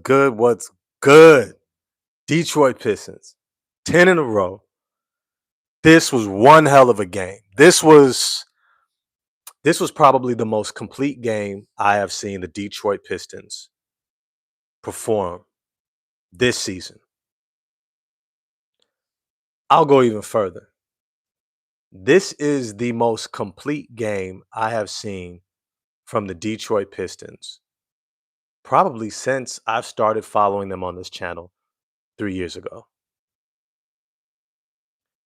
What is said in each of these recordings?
good? What's good? Detroit Pistons, 10 in a row. This was one hell of a game. This was probably the most complete game I have seen the Detroit Pistons perform this season. I'll go even further. This is the most complete game I have seen from the Detroit Pistons probably since I've started following them on this channel 3 years ago.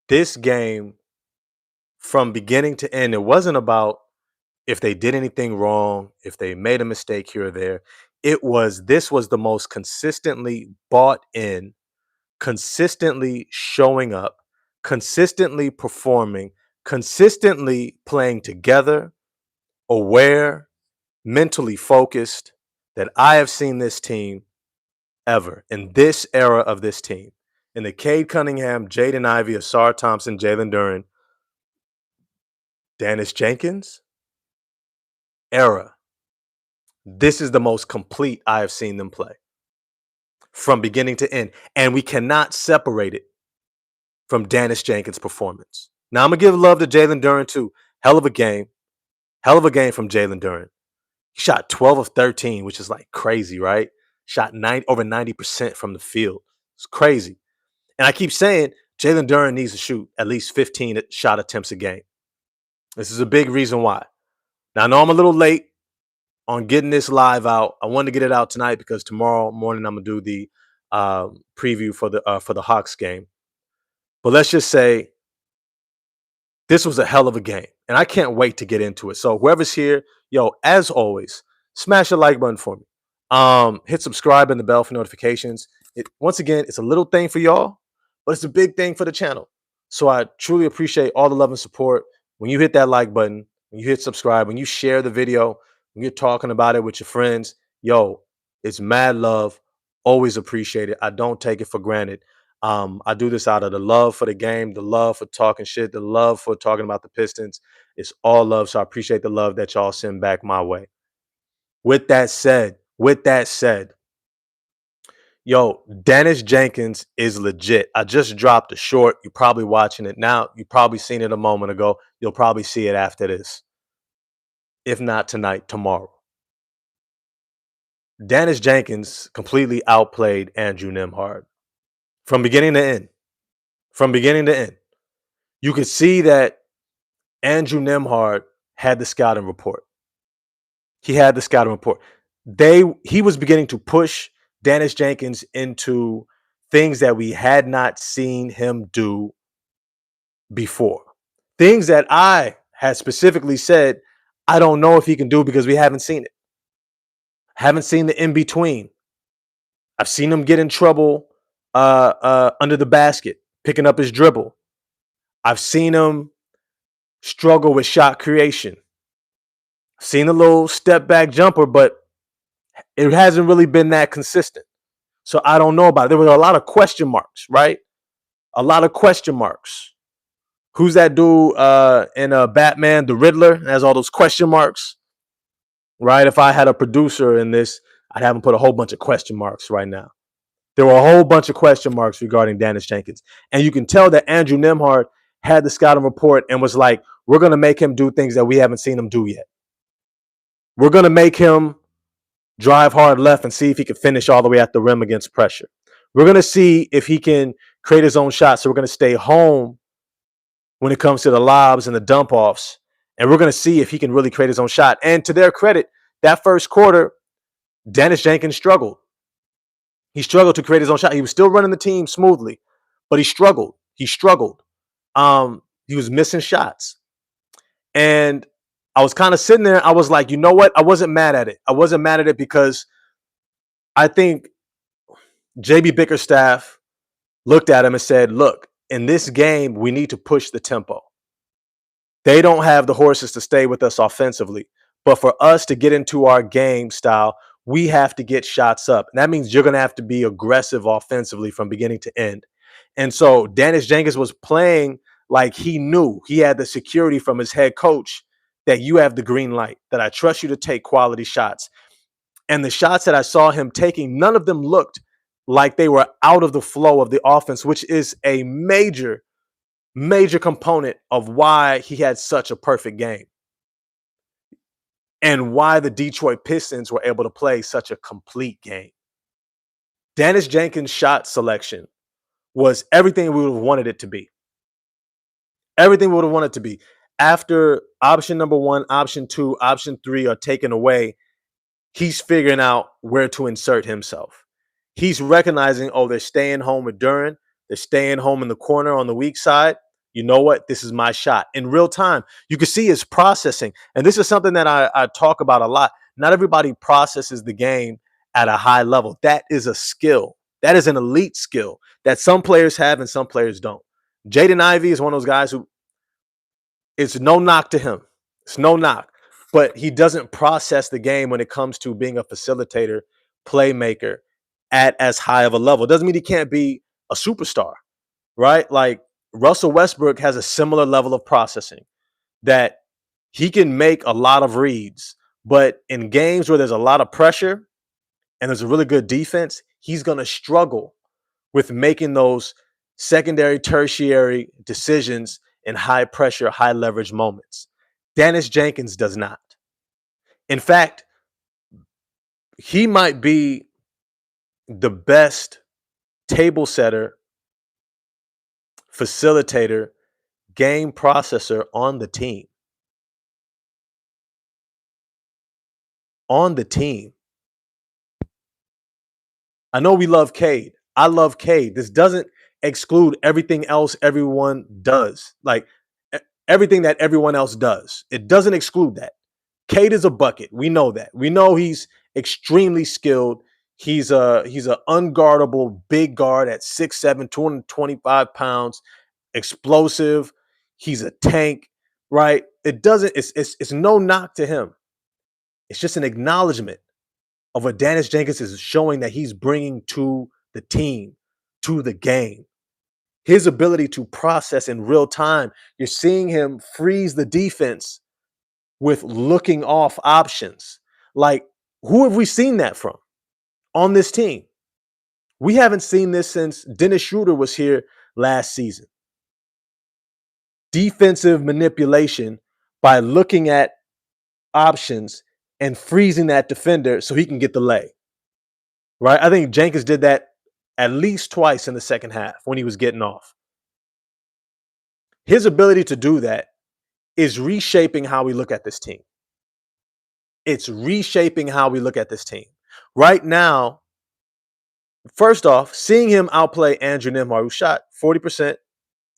This game, from beginning to end, it wasn't about if they did anything wrong, if they made a mistake here or there. This was the most consistently bought in, consistently showing up, consistently performing, consistently playing together, aware, mentally focused that I have seen this team ever in this era of this team. In the Cade Cunningham, Jaden Ivey, Asar Thompson, Jalen Duren, Dennis Jenkins era. This is the most complete I have seen them play from beginning to end. And we cannot separate it from Dennis Jenkins' performance. Now, I'm going to give love to Jalen Duren, too. Hell of a game. Hell of a game from Jalen Duren. He shot 12 of 13, which is like crazy, right? Shot over 90% from the field. It's crazy. And I keep saying Jalen Duren needs to shoot at least 15 shot attempts a game. This is a big reason why. Now, I know I'm a little late on getting this live out. I wanted to get it out tonight because tomorrow morning I'm gonna do the preview for the Hawks game. But let's just say this was a hell of a game, and I can't wait to get into it. So whoever's here, as always, smash the like button for me. Hit subscribe and the bell for notifications. Once again, it's a little thing for y'all, but it's a big thing for the channel. So I truly appreciate all the love and support. When you hit that like button, when you hit subscribe, when you share the video, when you're talking about it with your friends, it's mad love. Always appreciate it. I don't take it for granted. I do this out of the love for the game, the love for talking shit, the love for talking about the Pistons. It's all love. So I appreciate the love that y'all send back my way. With that said, Dennis Jenkins is legit. I just dropped a short. You're probably watching it now. You probably seen it a moment ago. You'll probably see it after this. If not tonight, tomorrow. Dennis Jenkins completely outplayed Andrew Nembhard from beginning to end. From beginning to end. You could see that Andrew Nembhard had the scouting report. He had the scouting report. He was beginning to push Dennis Jenkins into things that we had not seen him do before. Things that I had specifically said, I don't know if he can do because we haven't seen it. Haven't seen the in-between. I've seen him get in trouble under the basket, picking up his dribble. I've seen him struggle with shot creation. I've seen a little step back jumper, but it hasn't really been that consistent. So I don't know about it. There were a lot of question marks, right? A lot of question marks. Who's that dude in Batman, the Riddler, has all those question marks, right? If I had a producer in this, I'd have him put a whole bunch of question marks right now. There were a whole bunch of question marks regarding Dennis Jenkins. And you can tell that Andrew Nembhard had the scouting report and was like, we're going to make him do things that we haven't seen him do yet. We're going to make him drive hard left and see if he can finish all the way at the rim against pressure. We're going to see if he can create his own shot. So we're going to stay home when it comes to the lobs and the dump offs. And we're going to see if he can really create his own shot. And to their credit, that first quarter, Dennis Jenkins struggled. He struggled to create his own shot. He was still running the team smoothly, but he struggled. He was missing shots. And I was kind of sitting there. I was like, you know what? I wasn't mad at it. I wasn't mad at it because I think JB Bickerstaff looked at him and said, look, in this game, we need to push the tempo. They don't have the horses to stay with us offensively. But for us to get into our game style, we have to get shots up. And that means you're going to have to be aggressive offensively from beginning to end. And so Dennis Jenkins was playing like he knew he had the security from his head coach that you have the green light, that I trust you to take quality shots. And the shots that I saw him taking, none of them looked like they were out of the flow of the offense, which is a major, major component of why he had such a perfect game and why the Detroit Pistons were able to play such a complete game. Dennis Jenkins' shot selection was everything we would have wanted it to be. Everything we would have wanted to be. After option number 1, option 2, option 3 are taken away, he's figuring out where to insert himself. He's recognizing, oh, they're staying home with Duran. They're staying home in the corner on the weak side. You know what? This is my shot. In real time, you can see his processing. And this is something that I talk about a lot. Not everybody processes the game at a high level. That is a skill. That is an elite skill that some players have and some players don't. Jaden Ivey is one of those guys who, it's no knock to him. It's no knock. But he doesn't process the game when it comes to being a facilitator, playmaker at as high of a level. It doesn't mean he can't be a superstar, right? Like Russell Westbrook has a similar level of processing that he can make a lot of reads, but in games where there's a lot of pressure and there's a really good defense, he's going to struggle with making those secondary, tertiary decisions in high pressure, high leverage moments. Dennis Jenkins does not. In fact, he might be the best table setter, facilitator, game processor on the team. On the team. I know we love Cade. I love Cade. This doesn't exclude everything else everyone does. Like everything that everyone else does. It doesn't exclude that. Cade is a bucket. We know that. We know he's extremely skilled. He's a unguardable big guard at 6'7", 225 pounds, explosive. He's a tank, right? It's no knock to him. It's just an acknowledgement of what Dennis Jenkins is showing that he's bringing to the team, to the game. His ability to process in real time. You're seeing him freeze the defense with looking off options. Like, who have we seen that from on this team? We haven't seen this since Dennis Schroeder was here last season. Defensive manipulation by looking at options and freezing that defender so he can get the lay. Right? I think Jenkins did that at least twice in the second half when he was getting off. His ability to do that is reshaping how we look at this team. It's reshaping how we look at this team. Right now, first off, seeing him outplay Andrew Nembhard, who shot 40%,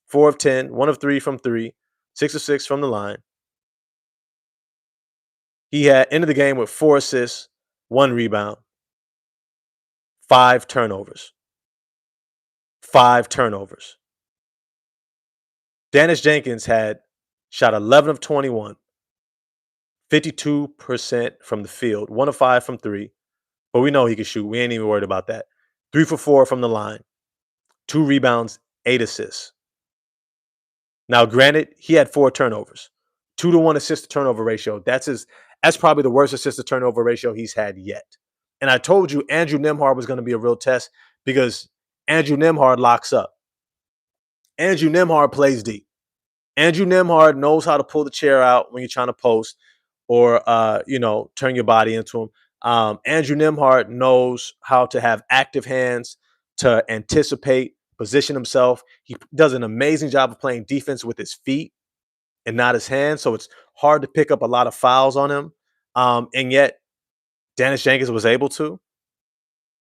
4 of 10, 1 of 3 from 3, 6 of 6 from the line. He had ended the game with 4 assists, 1 rebound, 5 turnovers. 5 turnovers. Dennis Jenkins had shot 11 of 21, 52% from the field, 1 of 5 from 3. But we know he can shoot. We ain't even worried about that. 3 for 4 from the line, 2 rebounds, 8 assists. Now, granted, he had 4 turnovers, 2-to-1 assist to turnover ratio. That's probably the worst assist to turnover ratio he's had yet. And I told you Andrew Nembhard was going to be a real test because Andrew Nembhard locks up. Andrew Nembhard plays deep. Andrew Nembhard knows how to pull the chair out when you're trying to post or turn your body into him. Andrew Nembhard knows how to have active hands to anticipate, position himself. He does an amazing job of playing defense with his feet and not his hands. So it's hard to pick up a lot of fouls on him. And yet Dennis Jenkins was able to.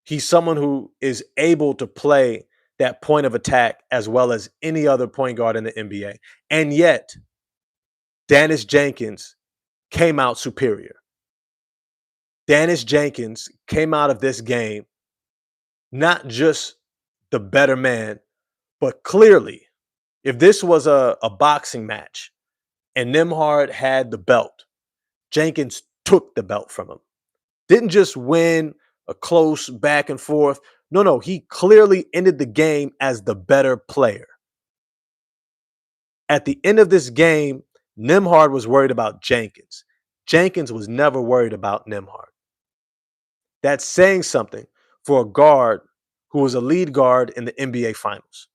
He's someone who is able to play that point of attack as well as any other point guard in the NBA. And yet Dennis Jenkins came out superior. Dennis Jenkins came out of this game not just the better man, but clearly, if this was a boxing match and Nembhard had the belt, Jenkins took the belt from him. Didn't just win a close back and forth. No, he clearly ended the game as the better player. At the end of this game, Nembhard was worried about Jenkins. Jenkins was never worried about Nembhard. That's saying something for a guard who was a lead guard in the NBA Finals.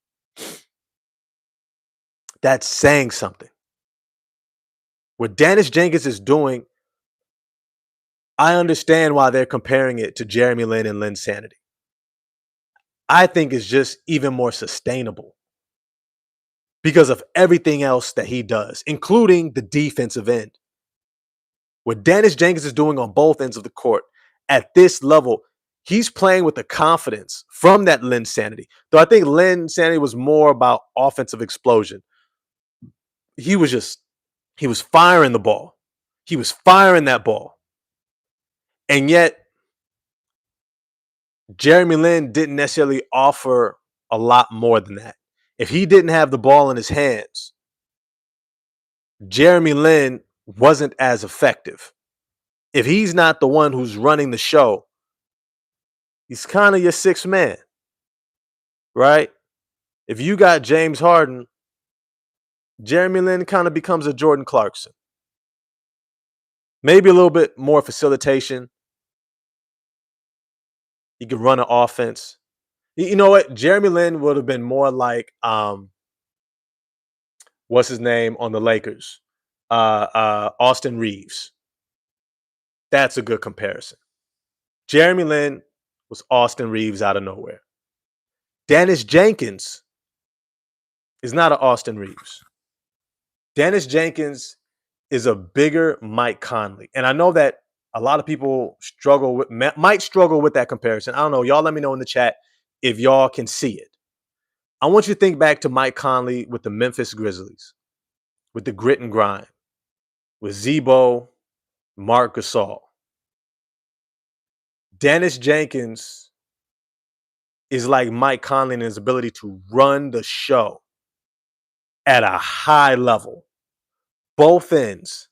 That's saying something. What Dennis Jenkins is doing, I understand why they're comparing it to Jeremy Lin and Lin Sanity. I think it's just even more sustainable because of everything else that he does, including the defensive end. What Dennis Jenkins is doing on both ends of the court at this level, he's playing with the confidence from that Lin Sanity. Though I think Lin Sanity was more about offensive explosion. He was firing the ball. He was firing that ball. And yet, Jeremy Lin didn't necessarily offer a lot more than that. If he didn't have the ball in his hands, Jeremy Lin wasn't as effective. If he's not the one who's running the show, he's kind of your sixth man, right? If you got James Harden, Jeremy Lin kind of becomes a Jordan Clarkson. Maybe a little bit more facilitation. He could run an offense. You know what? Jeremy Lin would have been more like what's his name on the Lakers? Austin Reeves. That's a good comparison. Jeremy Lin was Austin Reeves out of nowhere. Dennis Jenkins is not an Austin Reeves. Dennis Jenkins is a bigger Mike Conley. And I know that a lot of people might struggle with that comparison. I don't know. Y'all let me know in the chat if y'all can see it. I want you to think back to Mike Conley with the Memphis Grizzlies, with the grit and grind, with Zebo, Mark Gasol. Dennis Jenkins is like Mike Conley in his ability to run the show at a high level. Both ends,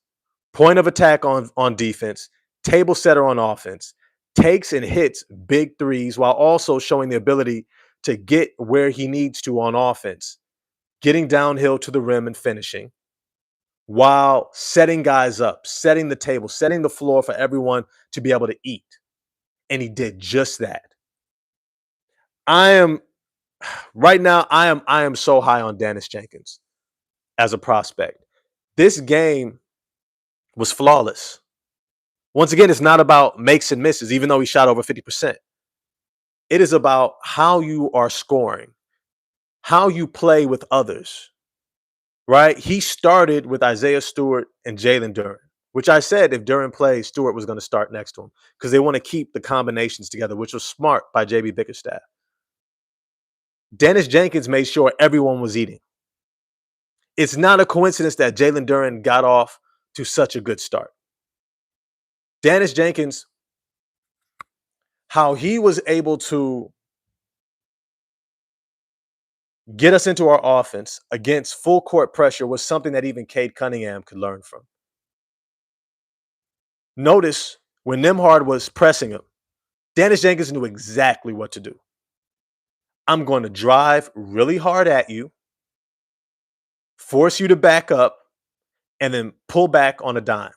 point of attack on defense, table setter on offense, takes and hits big threes while also showing the ability to get where he needs to on offense, getting downhill to the rim and finishing, while setting guys up, setting the table, setting the floor for everyone to be able to eat. And he did just that. I am so high on Dennis Jenkins as a prospect. This game was flawless. Once again, it's not about makes and misses, even though he shot over 50%. It is about how you are scoring, how you play with others, right? He started with Isaiah Stewart and Jalen Duren, which I said if Duren plays, Stewart was going to start next to him because they want to keep the combinations together, which was smart by JB Bickerstaff. Dennis Jenkins made sure everyone was eating. It's not a coincidence that Jalen Duren got off to such a good start. Dennis Jenkins, how he was able to get us into our offense against full court pressure was something that even Cade Cunningham could learn from. Notice when Nembhard was pressing him, Dennis Jenkins knew exactly what to do. I'm going to drive really hard at you, force you to back up, and then pull back on a dime.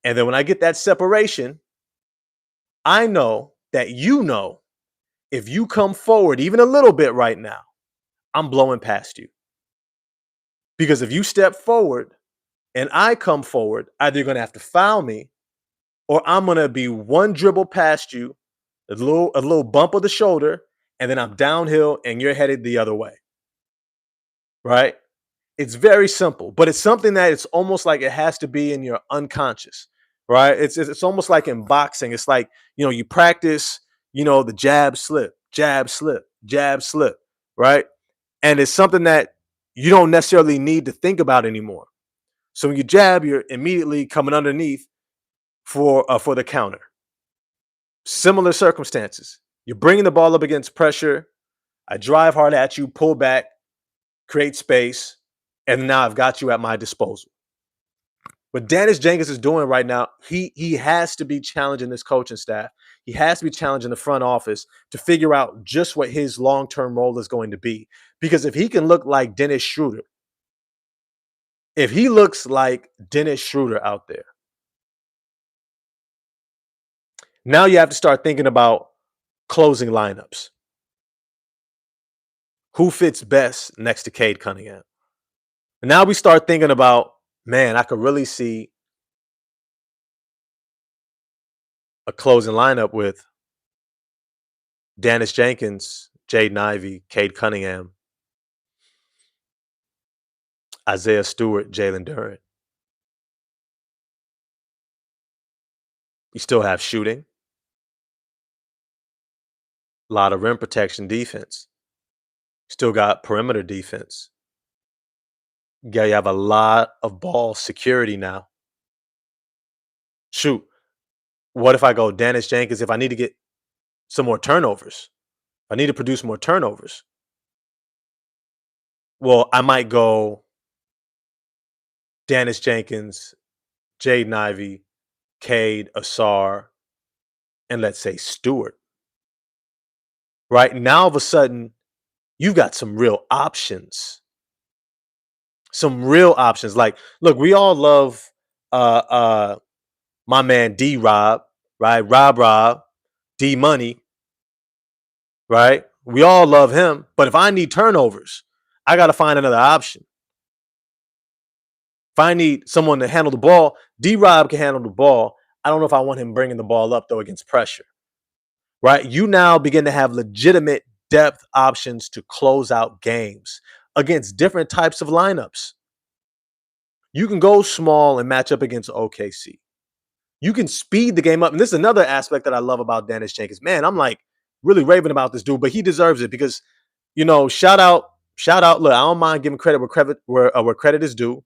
And then when I get that separation, I know that you know if you come forward even a little bit right now, I'm blowing past you. Because if you step forward and I come forward, either you're going to have to foul me or I'm going to be one dribble past you, a little bump of the shoulder, and then I'm downhill and you're headed the other way. Right? It's very simple, but it's something that it's almost like it has to be in your unconscious, right? It's almost like in boxing. It's like, you practice, the jab, slip, jab, slip, jab, slip, right? And it's something that you don't necessarily need to think about anymore. So when you jab, you're immediately coming underneath for the counter. Similar circumstances. You're bringing the ball up against pressure. I drive hard at you, pull back, create space, and now I've got you at my disposal. What Dennis Jenkins is doing right now, he has to be challenging this coaching staff. He has to be challenging the front office to figure out just what his long-term role is going to be. Because if he can look like Dennis Schroeder, if he looks like Dennis Schroeder out there, Now you have to start thinking about closing lineups. Who fits best next to Cade Cunningham? And now we start thinking about, man, I could really see a closing lineup with Dennis Jenkins, Jaden Ivey, Cade Cunningham, Isaiah Stewart, Jalen Duren. You still have shooting, a lot of rim protection defense. Still got perimeter defense. Yeah, you have a lot of ball security now. Shoot, what if I go Dennis Jenkins if I need to get some more turnovers? I need to produce more turnovers. Well, I might go Dennis Jenkins, Jaden Ivey, Cade, Asar, and let's say Stewart. Right now, all of a sudden, you've got some real options. Some real options. Like, look, we all love my man D Rob, right? Rob, D Money, right? We all love him. But if I need turnovers, I got to find another option. If I need someone to handle the ball, D Rob can handle the ball. I don't know if I want him bringing the ball up, though, against pressure, right? You now begin to have legitimate depth options to close out games against different types of lineups. You can go small and match up against OKC. You can speed the game up. And this is another aspect that I love about Dennis Jenkins. Man, I'm like really raving about this dude, but he deserves it because, shout out. Look, I don't mind giving credit where credit is due.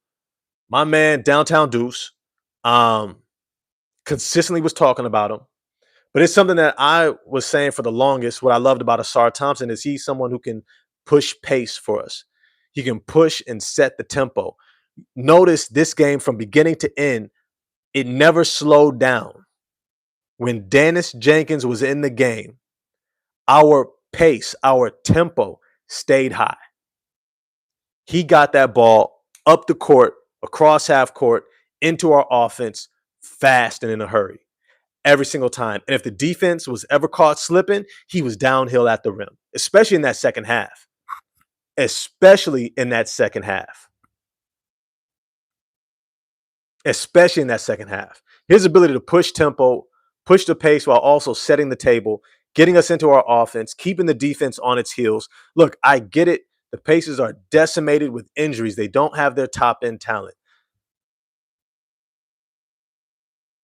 My man, Downtown Deuce, consistently was talking about him. But it's something that I was saying for the longest. What I loved about Asar Thompson is he's someone who can push pace for us. He can push and set the tempo. Notice this game from beginning to end, it never slowed down. When Dennis Jenkins was in the game, our pace, our tempo stayed high. He got that ball up the court, across half court, into our offense fast and in a hurry every single time. And if the defense was ever caught slipping, he was downhill at the rim, especially in that second half. Especially in that second half. His ability to push tempo, push the pace while also setting the table, getting us into our offense, keeping the defense on its heels. Look, I get it. The Pacers are decimated with injuries. They don't have their top-end talent.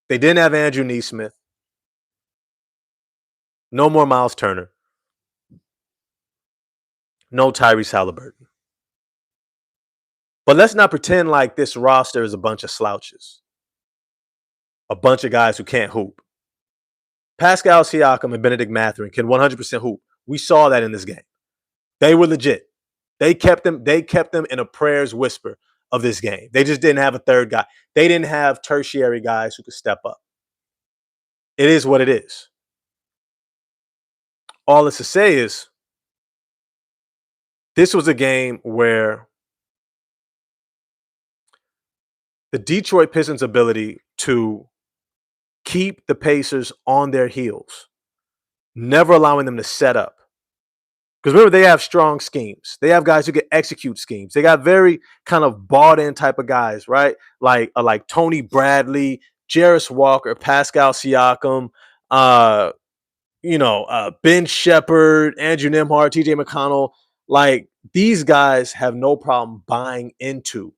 They didn't have Andrew Nesmith. No more Miles Turner. No Tyrese Halliburton. But let's not pretend like this roster is a bunch of slouches. A bunch of guys who can't hoop. Pascal Siakam and Benedict Mathurin can 100% hoop. We saw that in this game. They were legit. They kept them in a prayer's whisper of this game. They just didn't have a third guy. They didn't have tertiary guys who could step up. It is what it is. All this to say is this was a game where the Detroit Pistons' ability to keep the Pacers on their heels, never allowing them to set up. Because remember, they have strong schemes. They have guys who can execute schemes. They got very kind of bought-in type of guys, right? Like Tony Bradley, Jarris Walker, Pascal Siakam, Ben Shepherd, Andrew Nembhard, TJ McConnell. Like, these guys have no problem buying into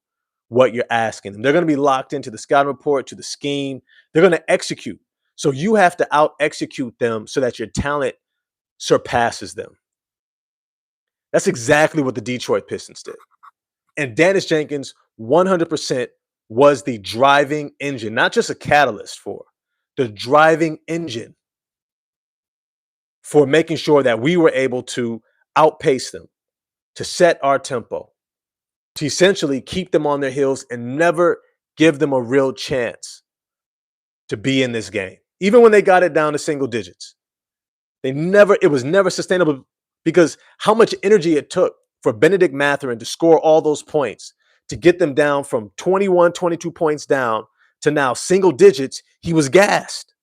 what you're asking them. They're going to be locked into the scouting report, to the scheme. They're going to execute. So you have to out-execute them so that your talent surpasses them. That's exactly what the Detroit Pistons did. And Dennis Jenkins 100% was the driving engine, not just a catalyst for, the driving engine for making sure that we were able to outpace them, to set our tempo, to essentially keep them on their heels and never give them a real chance to be in this game. Even when they got it down to single digits, it was never sustainable because how much energy it took for Benedict Mathurin to score all those points, to get them down from 21, 22 points down to now single digits, he was gassed.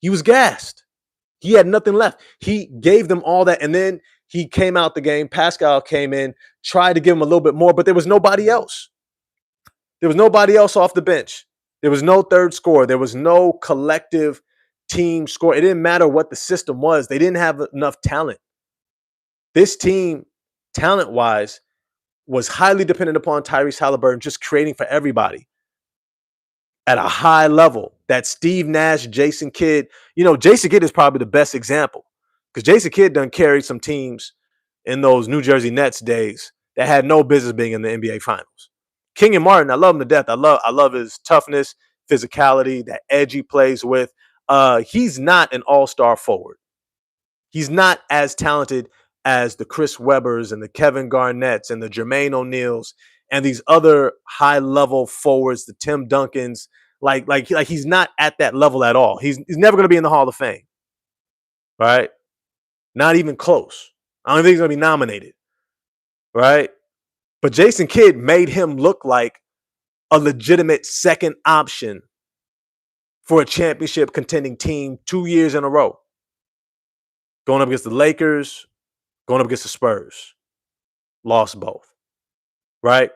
He was gassed. He had nothing left. He gave them all that, and then he came out the game. Pascal came in, tried to give him a little bit more, but there was nobody else. There was nobody else off the bench. There was no third scorer. There was no collective team score. It didn't matter what the system was. They didn't have enough talent. This team, talent-wise, was highly dependent upon Tyrese Halliburton just creating for everybody at a high level. That Steve Nash, Jason Kidd, Jason Kidd is probably the best example because Jason Kidd done carried some teams in those New Jersey Nets days that had no business being in the NBA Finals. Kenyon Martin, I love him to death. I love his toughness, physicality, that edge he plays with. He's not an all-star forward. He's not as talented as the Chris Webbers and the Kevin Garnetts and the Jermaine O'Neals and these other high-level forwards, the Tim Duncans. Like he's not at that level at all. He's never going to be in the Hall of Fame, right? Not even close. I don't think he's going to be nominated, right? But Jason Kidd made him look like a legitimate second option for a championship contending team 2 years in a row. Going up against the Lakers, going up against the Spurs. Lost both, right?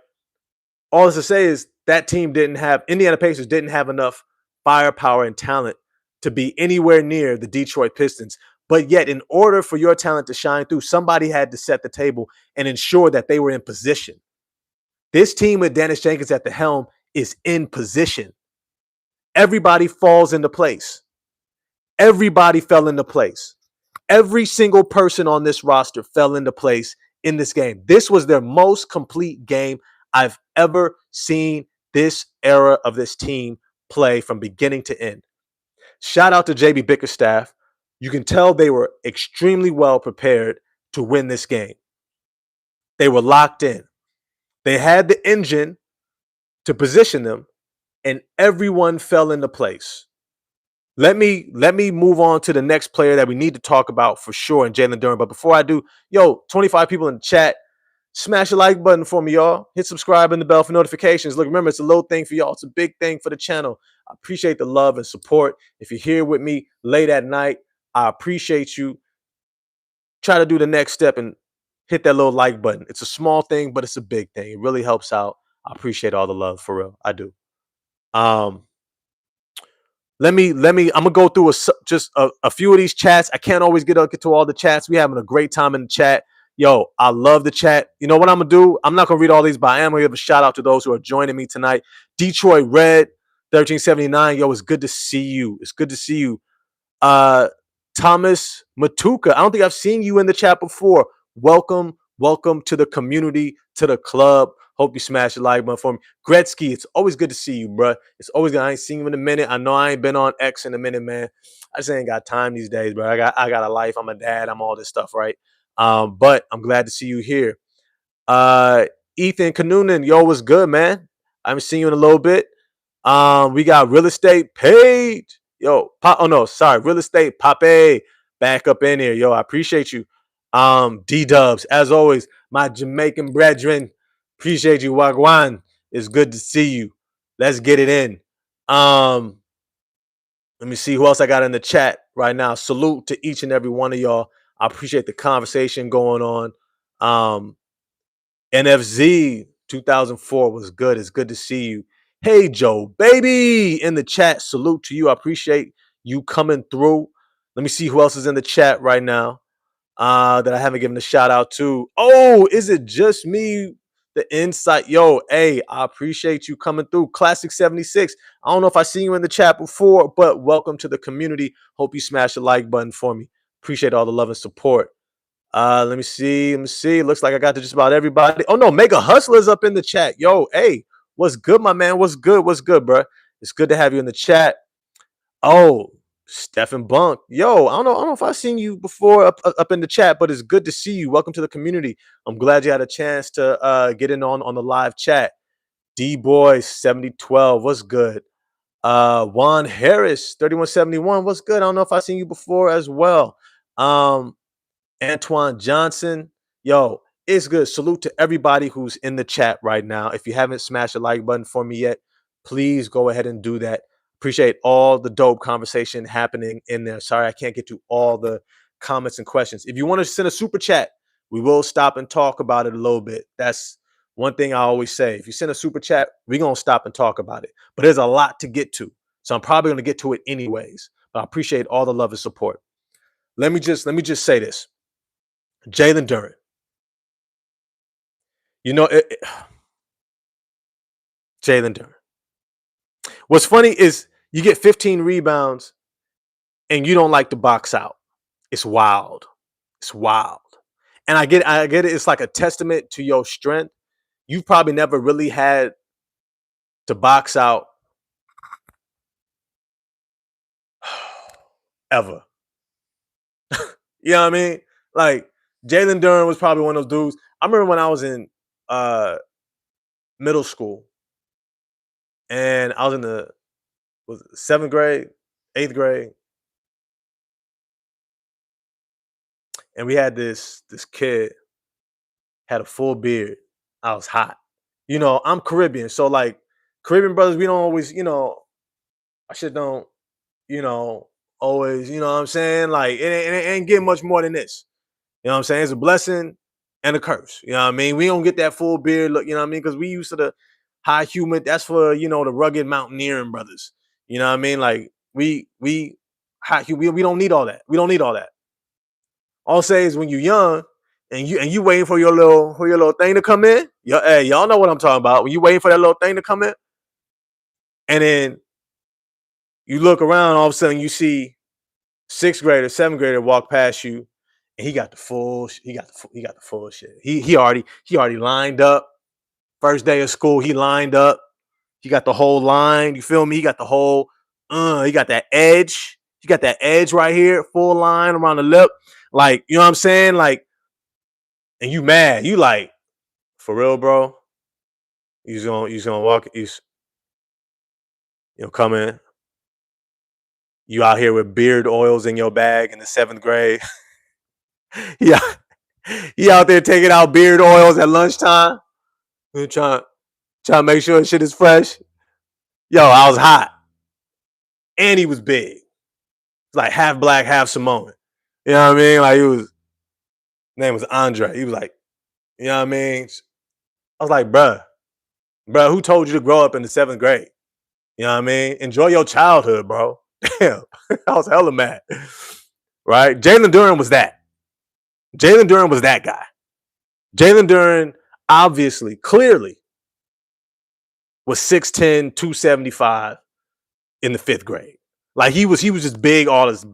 All this to say is that team Indiana Pacers didn't have enough firepower and talent to be anywhere near the Detroit Pistons. But yet, in order for your talent to shine through, somebody had to set the table and ensure that they were in position. This team with Dennis Jenkins at the helm is in position. Everybody falls into place. Everybody fell into place. Every single person on this roster fell into place in this game. This was their most complete game I've ever seen this era of this team play from beginning to end. Shout out to JB Bickerstaff. You can tell they were extremely well prepared to win this game. They were locked in. They had the engine to position them, and everyone fell into place. Let me move on to the next player that we need to talk about for sure, and Jalen Duren. But before I do, 25 people in the chat, smash the like button for me, y'all. Hit subscribe and the bell for notifications. Look, remember, it's a little thing for y'all. It's a big thing for the channel. I appreciate the love and support. If you're here with me late at night, I appreciate you. Try to do the next step and hit that little like button. It's a small thing, but it's a big thing. It really helps out. I appreciate all the love, for real. I do. Let me. I'm gonna go through just a few of these chats. I can't always get to all the chats. We having a great time in the chat. Yo, I love the chat. You know what I'm gonna do? I'm not gonna read all these, but I am gonna give a shout out to those who are joining me tonight. Detroit Red 1379. Yo, it's good to see you. It's good to see you. Thomas Matuka. I don't think I've seen you in the chat before. Welcome to the community, to the club. Hope you smash the like button for me. Gretzky, it's always good to see you, bro. It's always good. I ain't seen you in a minute. I know I ain't been on X in a minute, man. I just ain't got time these days, bro. I got a life. I'm a dad. I'm all this stuff, right? But I'm glad to see you here. Ethan Kanunen, yo, what's good, man? I haven't seen you in a little bit. We got Real Estate Page. Yo, Real Estate Pape back up in here. Yo, I appreciate you. D-Dubs, as always, my Jamaican brethren. Appreciate you, Wagwan. It's good to see you. Let's get it in. Let me see who else I got in the chat right now. Salute to each and every one of y'all. I appreciate the conversation going on. NFZ 2004 was good. It's good to see you. Hey, Joe, baby, in the chat. Salute to you. I appreciate you coming through. Let me see who else is in the chat right now that I haven't given a shout out to. Oh, is it just me? The insight. Yo, hey, I appreciate you coming through. Classic 76. I don't know if I seen you in the chat before, but welcome to the community. Hope you smash the like button for me. Appreciate all the love and support. Let me see. Looks like I got to just about everybody. Oh no, Mega Hustler's up in the chat. Yo, hey, what's good, my man? What's good, bro? It's good to have you in the chat. Oh, Stephen Bunk. Yo, I don't know if I've seen you before up in the chat, but it's good to see you. Welcome to the community. I'm glad you had a chance to get in on the live chat. D-Boy 7012, what's good? Juan Harris 3171, what's good? I don't know if I've seen you before as well. Antoine Johnson, yo, it's good. Salute to everybody who's in the chat right now. If you haven't smashed the like button for me yet, please go ahead and do that. Appreciate all the dope conversation happening in there. Sorry, I can't get to all the comments and questions. If you want to send a super chat, we will stop and talk about it a little bit. That's one thing I always say. If you send a super chat, we're going to stop and talk about it. But there's a lot to get to. So I'm probably going to get to it anyways. But I appreciate all the love and support. Let me just say this. Jalen Duren. You know, Jalen Duren. What's funny is you get 15 rebounds and you don't like to box out. It's wild. It's wild. And I get it. It's like a testament to your strength. You've probably never really had to box out ever. You know what I mean? Like Jalen Duren was probably one of those dudes. I remember when I was in middle school and I was in the seventh grade, eighth grade, and we had this kid had a full beard. I was hot. You know, I'm Caribbean, so like Caribbean brothers, we don't always, I shit don't, always, you know what I'm saying? Like it ain't getting much more than this. You know what I'm saying? It's a blessing and a curse. You know what I mean? We don't get that full beard look, you know what I mean? Because we used to the high humid. That's for, the rugged mountaineering brothers. You know what I mean? Like we hot humid, we don't need all that. We don't need all that. All I'll say is when you're young and you waiting for your little thing to come in. Hey, y'all know what I'm talking about. When you waiting for that little thing to come in, and then you look around, all of a sudden you see sixth grader, seventh grader walk past you, and he got the full shit. He already lined up. First day of school, he lined up. He got the whole line. You feel me? He got the whole. He got that edge. He got that edge right here, full line around the lip. Like, you know what I'm saying? Like, and you mad? You like, for real, bro? You gonna walk? Come in. You out here with beard oils in your bag in the seventh grade. Yeah, he out there taking out beard oils at lunchtime. Trying to make sure shit is fresh. Yo, I was hot. And he was big. It's like half black, half Samoan. You know what I mean? Like his name was Andre. He was like, you know what I mean? I was like, bruh, who told you to grow up in the seventh grade? You know what I mean? Enjoy your childhood, bro. Damn. I was hella mad. Right? Jalen Duren was that. Jalen Duren was that guy. Jalen Duren, obviously, clearly, was 6'10", 275 in the fifth grade. Like he was just big, all this.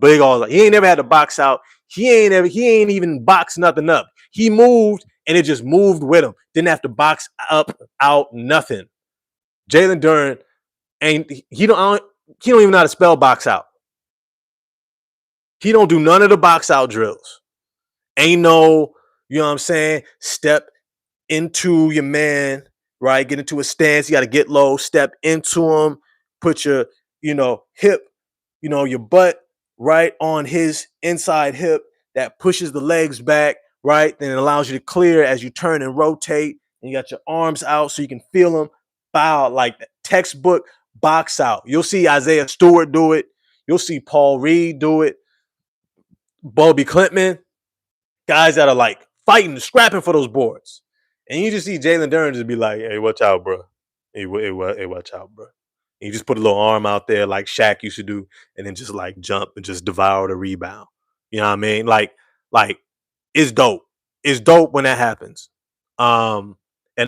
He ain't never had to box out. He ain't even boxed nothing up. He moved and it just moved with him. Didn't have to box up, out, nothing. Jalen Duren he don't even know how to spell box out. He don't do none of the box out drills. Ain't no, you know what I'm saying, step into your man, right? Get into a stance. You got to get low, step into him, put your, hip, your butt right on his inside hip that pushes the legs back, right? Then it allows you to clear as you turn and rotate. And you got your arms out so you can feel them bow like the textbook box out. You'll see Isaiah Stewart do it. You'll see Paul Reed do it. Bobby Clintman, guys that are like fighting, scrapping for those boards. And you just see Jalen Duren just be like, hey, watch out, bro. Hey, watch out, bro. And you just put a little arm out there like Shaq used to do and then just like jump and just devour the rebound. You know what I mean? Like it's dope. It's dope when that happens. And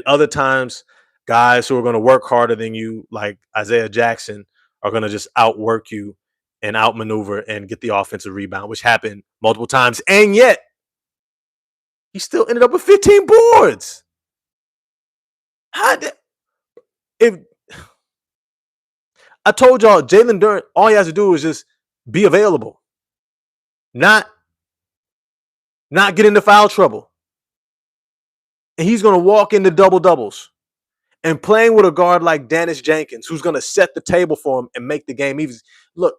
other times, guys who are going to work harder than you, like Isaiah Jackson, are going to just outwork you and outmaneuver and get the offensive rebound, which happened multiple times. And yet, he still ended up with 15 boards. If I told y'all, Jalen Duren, all he has to do is just be available, not get into foul trouble, and he's going to walk into double doubles. And playing with a guard like Dennis Jenkins, who's going to set the table for him and make the game easy. Look,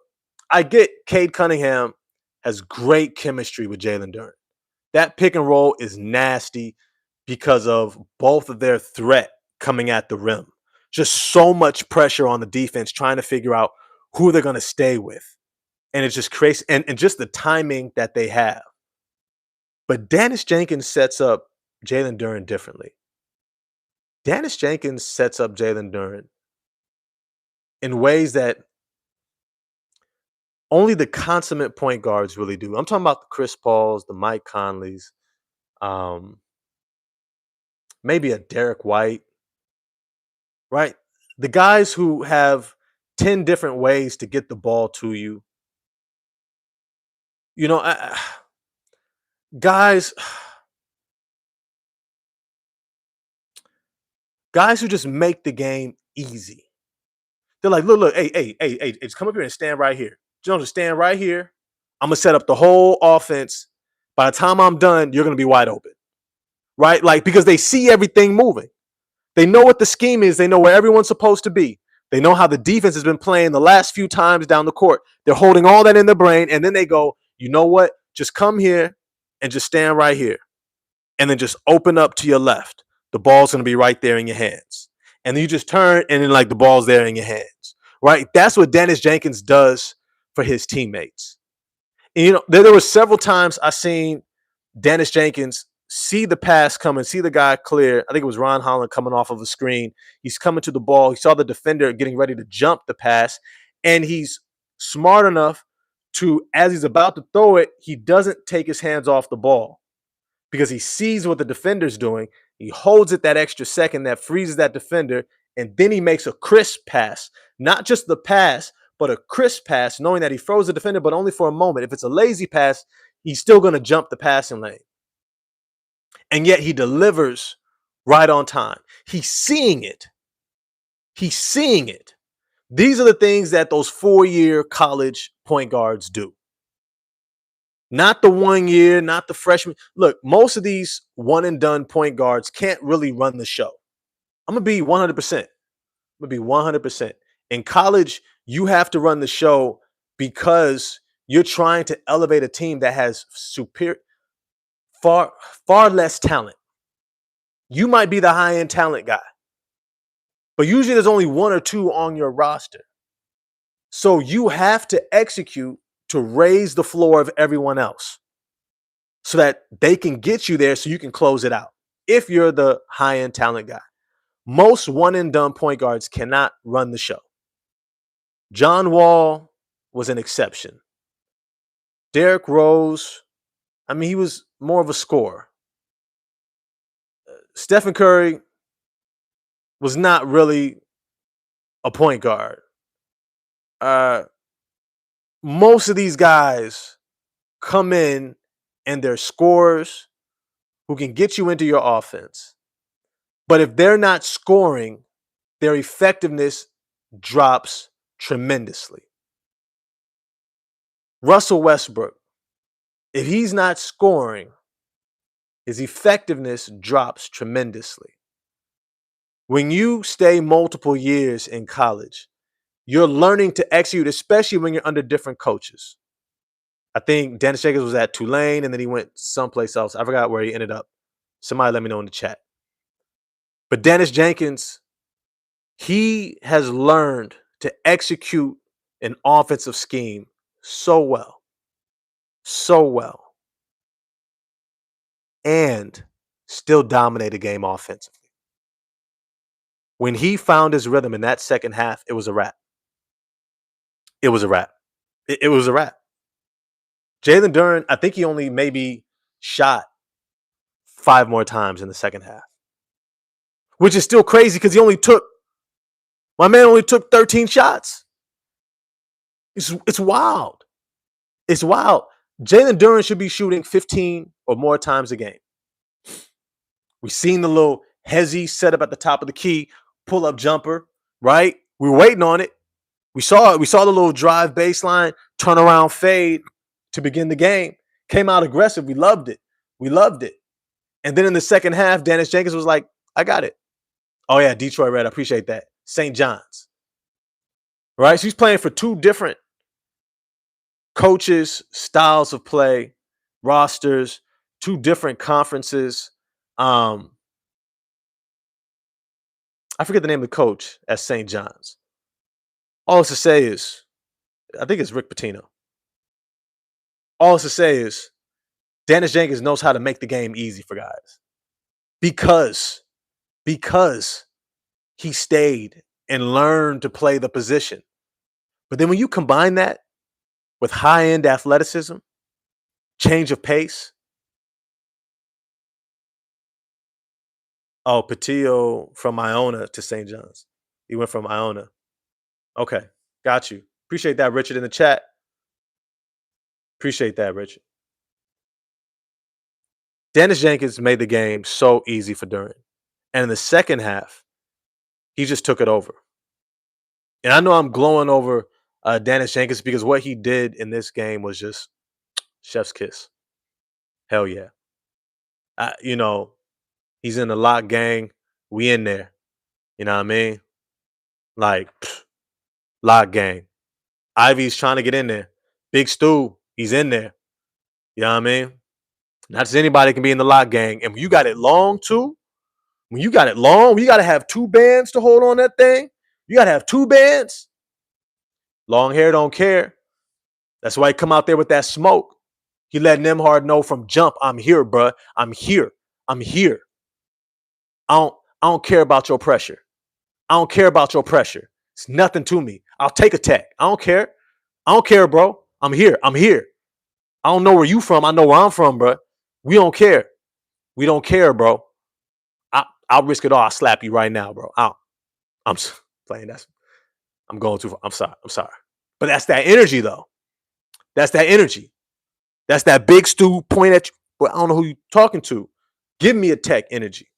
I get Cade Cunningham has great chemistry with Jalen Duren. That pick and roll is nasty because of both of their threat coming at the rim. Just so much pressure on the defense trying to figure out who they're going to stay with. And it's just crazy. And just the timing that they have. But Dennis Jenkins sets up Jalen Duren differently. Dennis Jenkins sets up Jalen Duren in ways that only the consummate point guards really do. I'm talking about the Chris Pauls, the Mike Conleys, um, maybe a Derek White, right? The guys who have 10 different ways to get the ball to you. You know, guys who just make the game easy. They're like, look, hey, just come up here and stand right here. Just stand right here. I'm going to set up the whole offense. By the time I'm done, you're going to be wide open. Right? Like, because they see everything moving. They know what the scheme is. They know where everyone's supposed to be. They know how the defense has been playing the last few times down the court. They're holding all that in their brain. And then they go, you know what? Just come here and just stand right here. And then just open up to your left. The ball's going to be right there in your hands. And then you just turn and then like the ball's there in your hands. Right? That's what Dennis Jenkins does for his teammates. And, you know, there were several times I seen Dennis Jenkins see the pass coming, see the guy clear. I think it was Ron Holland coming off of a screen. He's coming to the ball. He saw the defender getting ready to jump the pass. And he's smart enough to, as he's about to throw it, he doesn't take his hands off the ball because he sees what the defender's doing. He holds it that extra second, that freezes that defender, and then he makes a crisp pass. Not just the pass, but a crisp pass, knowing that he froze the defender, but only for a moment. If it's a lazy pass, he's still going to jump the passing lane. And yet he delivers right on time. He's seeing it. He's seeing it. These are the things that those 4-year college point guards do. Not the 1 year, not the freshman. Look, most of these one and done point guards can't really run the show. I'm going to be 100%. I'm going to be 100%. In college, you have to run the show because you're trying to elevate a team that has far less talent. You might be the high-end talent guy, but usually there's only one or two on your roster. So you have to execute to raise the floor of everyone else so that they can get you there so you can close it out if you're the high-end talent guy. Most one-and-done point guards cannot run the show. John Wall was an exception. Derrick Rose, I mean, he was more of a scorer. Stephen Curry was not really a point guard. Most of these guys come in and they're scorers who can get you into your offense. But if they're not scoring, their effectiveness drops tremendously. Russell Westbrook, if he's not scoring, his effectiveness drops tremendously. When you stay multiple years in college, you're learning to execute, especially when you're under different coaches. I think Dennis Jenkins was at Tulane and then he went someplace else. I forgot where he ended up. Somebody let me know in the chat. But Dennis Jenkins, he has learned to execute an offensive scheme so well, and still dominate a game offensively. When he found his rhythm in that second half, it was a wrap. It was a wrap. It was a wrap. Jalen Duren, I think he only maybe shot 5 more times in the second half, which is still crazy because my man only took 13 shots. It's wild. It's wild. Jalen Duren should be shooting 15 or more times a game. We've seen the little hezzy set up at the top of the key, pull-up jumper, right? We were waiting on it. We saw it. We saw the little drive baseline, turnaround fade to begin the game. Came out aggressive. We loved it. And then in the second half, Dennis Jenkins was like, I got it. Oh, yeah, Detroit Red. I appreciate that. St. John's. Right? So he's playing for 2 different coaches, styles of play, rosters, 2 different conferences. I forget the name of the coach at St. John's. All I have to say is I think it's Rick Pitino. All it's to say is Dennis Jenkins knows how to make the game easy for guys because because he stayed and learned to play the position. But then when you combine that with high end athleticism, change of pace. Oh, Patillo from Iona to St. John's. He went from Iona. Okay, got you. Appreciate that, Richard, in the chat. Appreciate that, Richard. Dennis Jenkins made the game so easy for Duran. And in the second half, he just took it over. And I know I'm glowing over Dennis Jenkins because what he did in this game was just chef's kiss. Hell yeah. He's in the lock gang. We in there. You know what I mean? Like, lock gang. Ivy's trying to get in there. Big Stu, he's in there. You know what I mean? Not just anybody can be in the lock gang. And when you got it long too, when you got to have two bands to hold on that thing. You got to have two bands. Long hair don't care. That's why he come out there with that smoke. He let Nembhard know from jump, I'm here, bruh. I'm here. I'm here. I don't care about your pressure. I don't care about your pressure. It's nothing to me. I'll take a tech. I don't care. I don't care, bro. I'm here. I'm here. I don't know where you from. I know where I'm from, bro. We don't care. We don't care, bro. I'll risk it all. I'll slap you right now, bro. I'm playing. I'm going too far. I'm sorry. But that's that energy, though. That's that energy. That's that big Stu point at you. But I don't know who you're talking to. Give me a tech energy.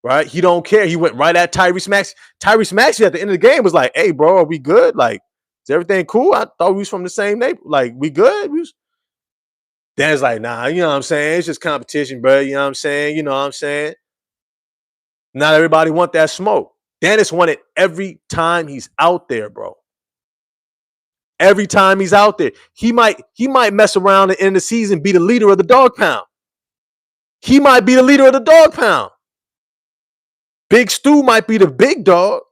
Right? He don't care. He went right at Tyrese Maxey. Tyrese Maxey at the end of the game was like, hey, bro, are we good? Like, is everything cool? I thought we was from the same neighborhood. Like, we good? Dan's like, nah, you know what I'm saying? It's just competition, bro. You know what I'm saying? You know what I'm saying? Not everybody want that smoke. Dennis won it every time he's out there, bro. Every time he's out there. He might mess around and end the season, be the leader of the dog pound. He might be the leader of the dog pound. Big Stu might be the big dog.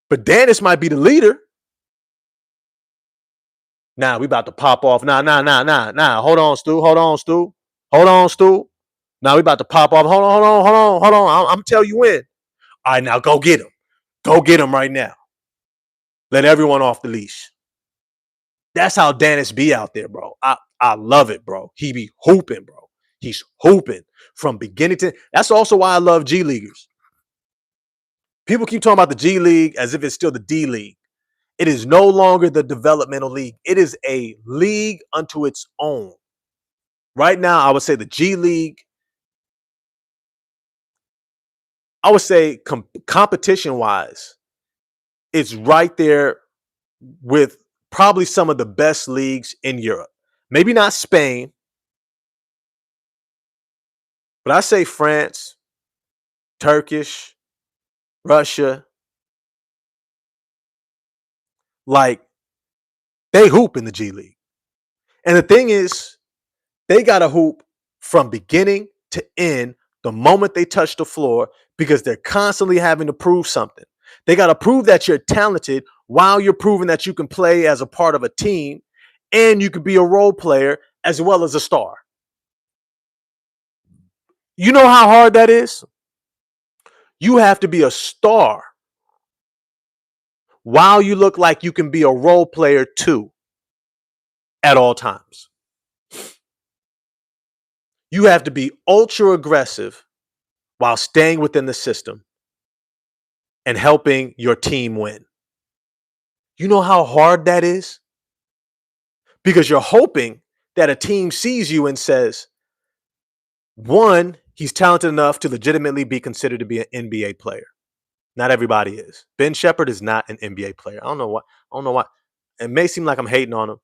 But Dennis might be the leader. Nah, we about to pop off. Nah. Hold on, Stu. Now we about to pop off. Hold on. I'm tell you when. All right, now go get him. Go get him right now. Let everyone off the leash. That's how Dennis be out there, bro. I love it, bro. He be hooping, bro. He's hooping from beginning to. That's also why I love G Leaguers. People keep talking about the G League as if it's still the D League. It is no longer the developmental league. It is a league unto its own. Right now, I would say the G League, I would say competition-wise, it's right there with probably some of the best leagues in Europe. Maybe not Spain, but I say France, Turkish, Russia. Like, they hoop in the G League. And the thing is, they got to hoop from beginning to end the moment they touch the floor because they're constantly having to prove something. They got to prove that you're talented while you're proving that you can play as a part of a team and you can be a role player as well as a star. You know how hard that is? You have to be a star while you look like you can be a role player too at all times. You have to be ultra aggressive while staying within the system and helping your team win. You know how hard that is? Because you're hoping that a team sees you and says, one, he's talented enough to legitimately be considered to be an NBA player. Not everybody is. Ben Shepherd is not an NBA player. I don't know why. It may seem like I'm hating on him.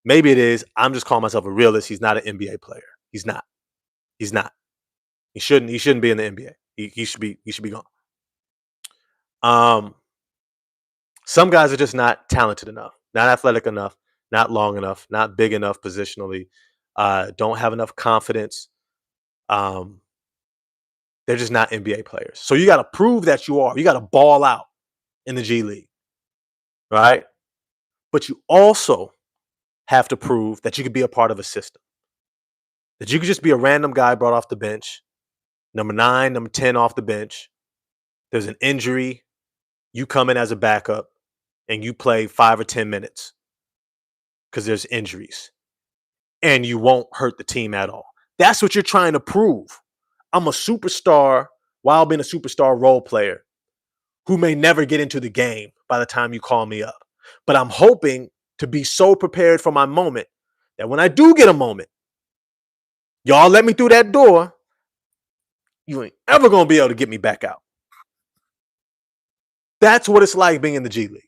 Maybe it is. I'm just calling myself a realist. He's not an NBA player. He's not. He shouldn't be in the NBA. He should be gone. Some guys are just not talented enough, not athletic enough, not long enough, not big enough positionally, don't have enough confidence. They're just not NBA players. So you got to prove that you are. You got to ball out in the G League. right? But you also have to prove that you could be a part of a system, that you could just be a random guy brought off the bench, number 9, number 10 off the bench. There's an injury. You come in as a backup and you play 5 or 10 minutes because there's injuries and you won't hurt the team at all. That's what you're trying to prove. I'm a superstar while being a superstar role player who may never get into the game by the time you call me up. But I'm hoping to be so prepared for my moment that when I do get a moment, y'all let me through that door, you ain't ever going to be able to get me back out. That's what it's like being in the G League.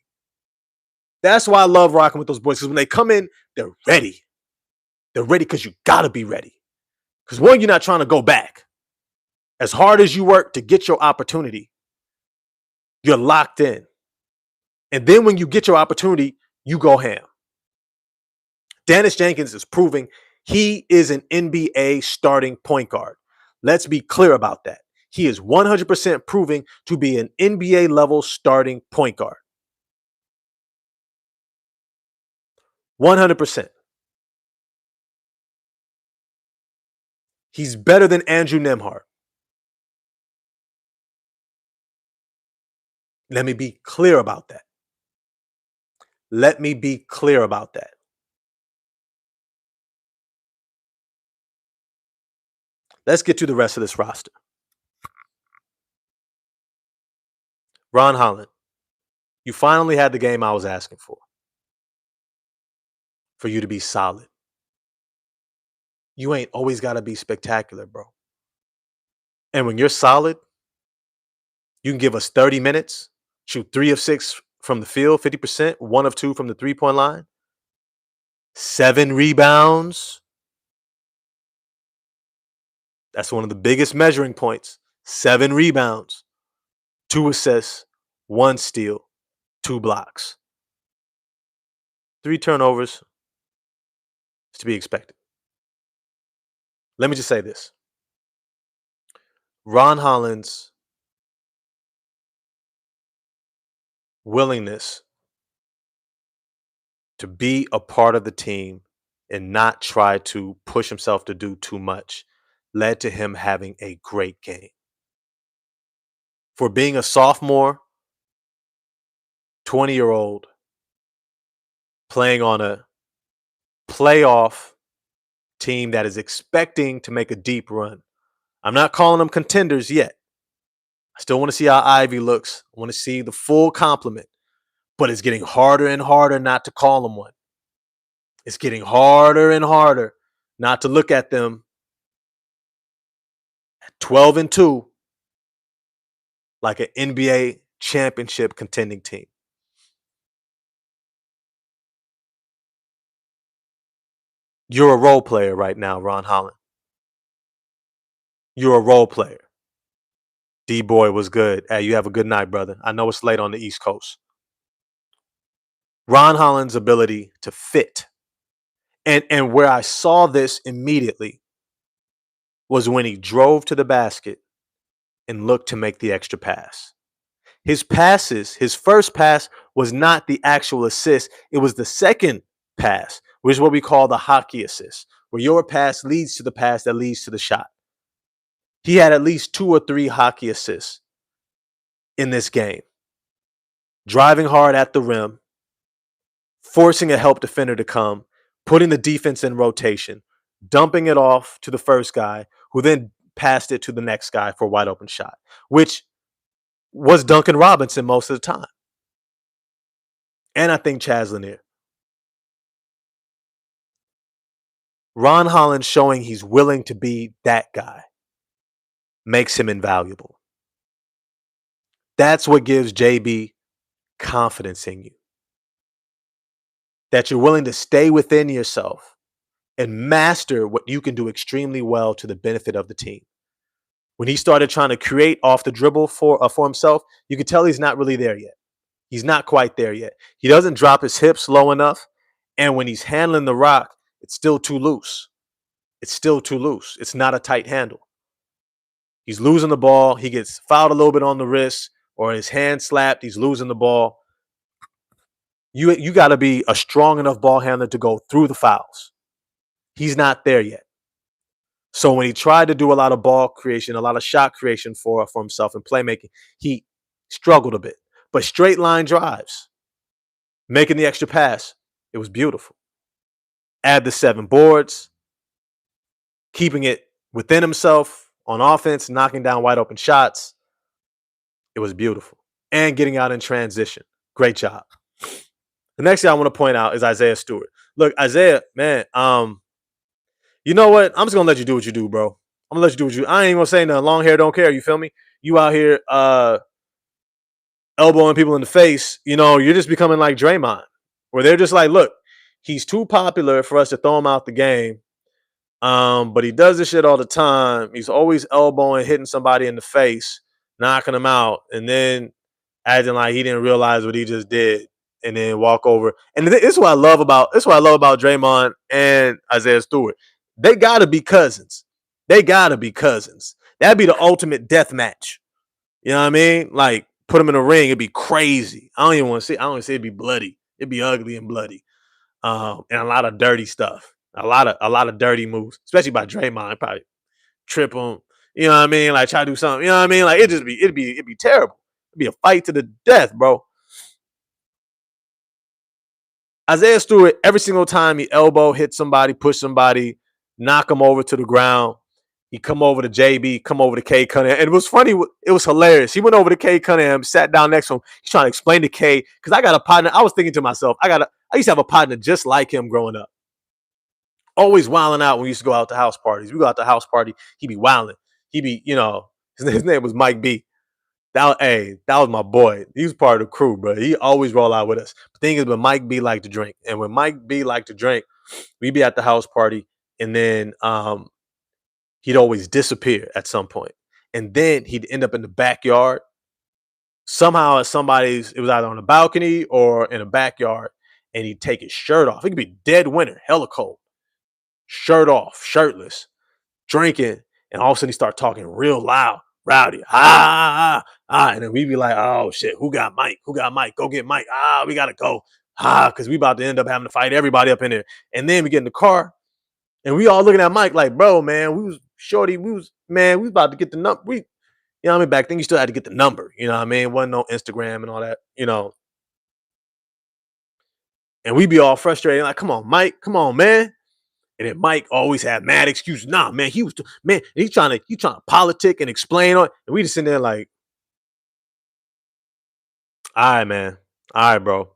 That's why I love rocking with those boys, because when they come in, they're ready. They're ready because you got to be ready. Because one, you're not trying to go back. As hard as you work to get your opportunity, you're locked in. And then when you get your opportunity, you go ham. Dennis Jenkins is proving he is an NBA starting point guard. Let's be clear about that. He is 100% proving to be an NBA level starting point guard. 100%. He's better than Andrew Nembhard. Let me be clear about that. Let me be clear about that. Let's get to the rest of this roster. Ron Holland, you finally had the game I was asking for you to be solid. You ain't always got to be spectacular, bro. And when you're solid, you can give us 30 minutes, shoot 3 of 6 from the field, 50%, 1 of 2 from the three-point line, 7 rebounds. That's one of the biggest measuring points. 7 rebounds, 2 assists, 1 steal, 2 blocks. 3 turnovers is to be expected. Let me just say this. Ron Holland's willingness to be a part of the team and not try to push himself to do too much led to him having a great game. For being a sophomore, 20-year-old, playing on a playoff team that is expecting to make a deep run. I'm not calling them contenders yet. I still want to see how Ivy looks. I want to see the full complement. But it's getting harder and harder not to call them one. It's getting harder and harder not to look at them at 12-2 like an NBA championship contending team. You're a role player right now, Ron Holland. You're a role player. D-Boy was good. Hey, you have a good night, brother. I know it's late on the East Coast. Ron Holland's ability to fit. And where I saw this immediately was when he drove to the basket and looked to make the extra pass. His passes, his first pass was not the actual assist. It was the second pass, which is what we call the hockey assist, where your pass leads to the pass that leads to the shot. He had at least 2 or 3 hockey assists in this game. Driving hard at the rim, forcing a help defender to come, putting the defense in rotation, dumping it off to the first guy, who then passed it to the next guy for a wide open shot, which was Duncan Robinson most of the time. And I think Chaz Lanier. Ron Holland showing he's willing to be that guy makes him invaluable. That's what gives JB confidence in you. That you're willing to stay within yourself and master what you can do extremely well to the benefit of the team. When he started trying to create off the dribble for himself, you could tell he's not really there yet. He's not quite there yet. He doesn't drop his hips low enough. And when he's handling the rock, it's still too loose. It's still too loose. It's not a tight handle. He's losing the ball. He gets fouled a little bit on the wrist or his hand slapped. He's losing the ball. You got to be a strong enough ball handler to go through the fouls. He's not there yet. So when he tried to do a lot of ball creation, a lot of shot creation for himself and playmaking, he struggled a bit. But straight line drives, making the extra pass, it was beautiful. Add the 7 boards, keeping it within himself on offense, knocking down wide open shots. It was beautiful. And getting out in transition. Great job. The next thing I want to point out is Isaiah Stewart. Look, Isaiah, man, you know what? I'm just gonna let you do what you do, bro. I'm gonna let you do what you. I ain't gonna say nothing. Long hair don't care. You feel me? You out here elbowing people in the face. You know, you're just becoming like Draymond, where they're just like, look, he's too popular for us to throw him out the game. But he does this shit all the time. He's always elbowing, hitting somebody in the face, knocking them out, and then acting like he didn't realize what he just did, and then walk over. And this is what I love about Draymond and Isaiah Stewart. They gotta be cousins. They gotta be cousins. That'd be the ultimate death match. You know what I mean? Like put them in a ring, it'd be crazy. I don't even want to see. I don't want to say it'd be bloody. It'd be ugly and bloody. And a lot of dirty stuff. A lot of dirty moves, especially by Draymond. Probably trip him. You know what I mean? Like try to do something. You know what I mean? Like it'd be terrible. It'd be a fight to the death, bro. Isaiah Stewart, every single time he elbow, hit somebody, push somebody, knock him over to the ground, he come over to JB, come over to K Cunningham. And it was funny. It was hilarious. He went over to K Cunningham, sat down next to him. He's trying to explain to K, because I got a partner. I was thinking to myself, I used to have a partner just like him growing up. Always wilding out when we used to go out to house parties. We go out to house party, he be wilding. He be, his name was Mike B. That was my boy. He was part of the crew, bro. He always roll out with us. The thing is, when Mike B liked to drink, and when Mike B liked to drink, we'd be at the house party, and then he'd always disappear at some point, and then he'd end up in the backyard. Somehow, at it was either on a balcony or in a backyard, and he'd take his shirt off. It could be dead winter, hella cold, shirt off, shirtless, drinking, and all of a sudden he start talking real loud, rowdy, and then we'd be like, oh shit, who got Mike? Who got Mike? Go get Mike. We gotta go. Because we about to end up having to fight everybody up in there. And then we get in the car, and we all looking at Mike like, bro, man, we was about to get the number. Back then you still had to get the number. You know what I mean? Wasn't no Instagram and all that, And we'd be all frustrated, like, come on, Mike, come on, man. And then Mike always had mad excuses. Nah, man, he's trying to politic and explain on. And we just sitting there like, all right, man. All right, bro.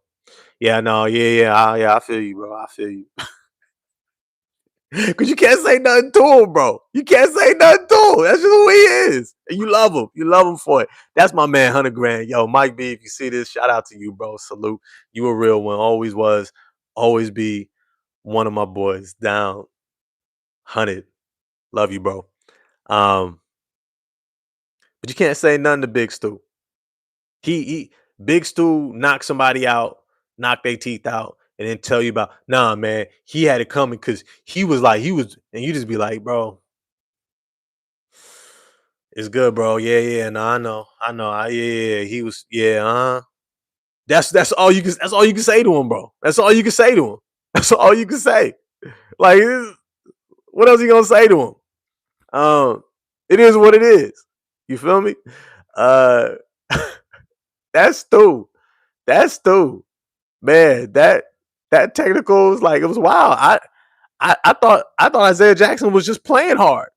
Yeah, no, yeah. I feel you, bro. I feel you. Cause you can't say nothing to him, bro. You can't say nothing to him. That's just who he is. And you love him. You love him for it. That's my man, 100 grand. Yo, Mike B, if you see this, shout out to you, bro. Salute. You a real one. Always was. Always be one of my boys. Down. 100. Love you, bro. But you can't say nothing to Big Stu. He Big Stu knocked somebody out, knocked their teeth out, and then tell you about, nah, man, he had it coming because he was, and you just be like, bro, it's good, bro. Yeah, no, I know. Yeah, he was, yeah, That's all you can say to him, bro. That's all you can say to him. That's all you can say. Like, what else you gonna say to him? It is what it is. You feel me? That's Stu. That's Stu. Man, that technical was like, it was wild. I thought Isaiah Jackson was just playing hard.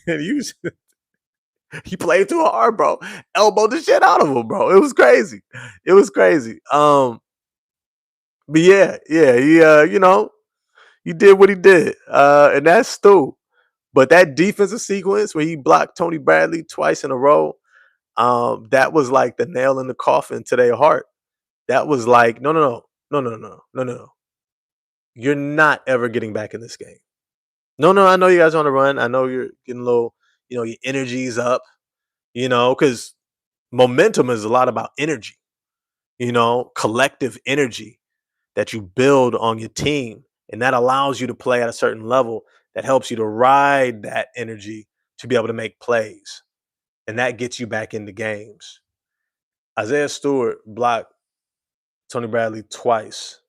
And he played too hard, bro. Elbowed the shit out of him, bro. It was crazy. It was crazy. But yeah, he did what he did. And that's Stu. But that defensive sequence where he blocked Tony Bradley twice in a row, that was like the nail in the coffin to their heart. That was like, no. You're not ever getting back in this game. No, I know you guys are on the run. I know you're getting a little, your energy's up, because momentum is a lot about energy, collective energy that you build on your team. And that allows you to play at a certain level that helps you to ride that energy to be able to make plays. And that gets you back into games. Isaiah Stewart blocked Tony Bradley twice,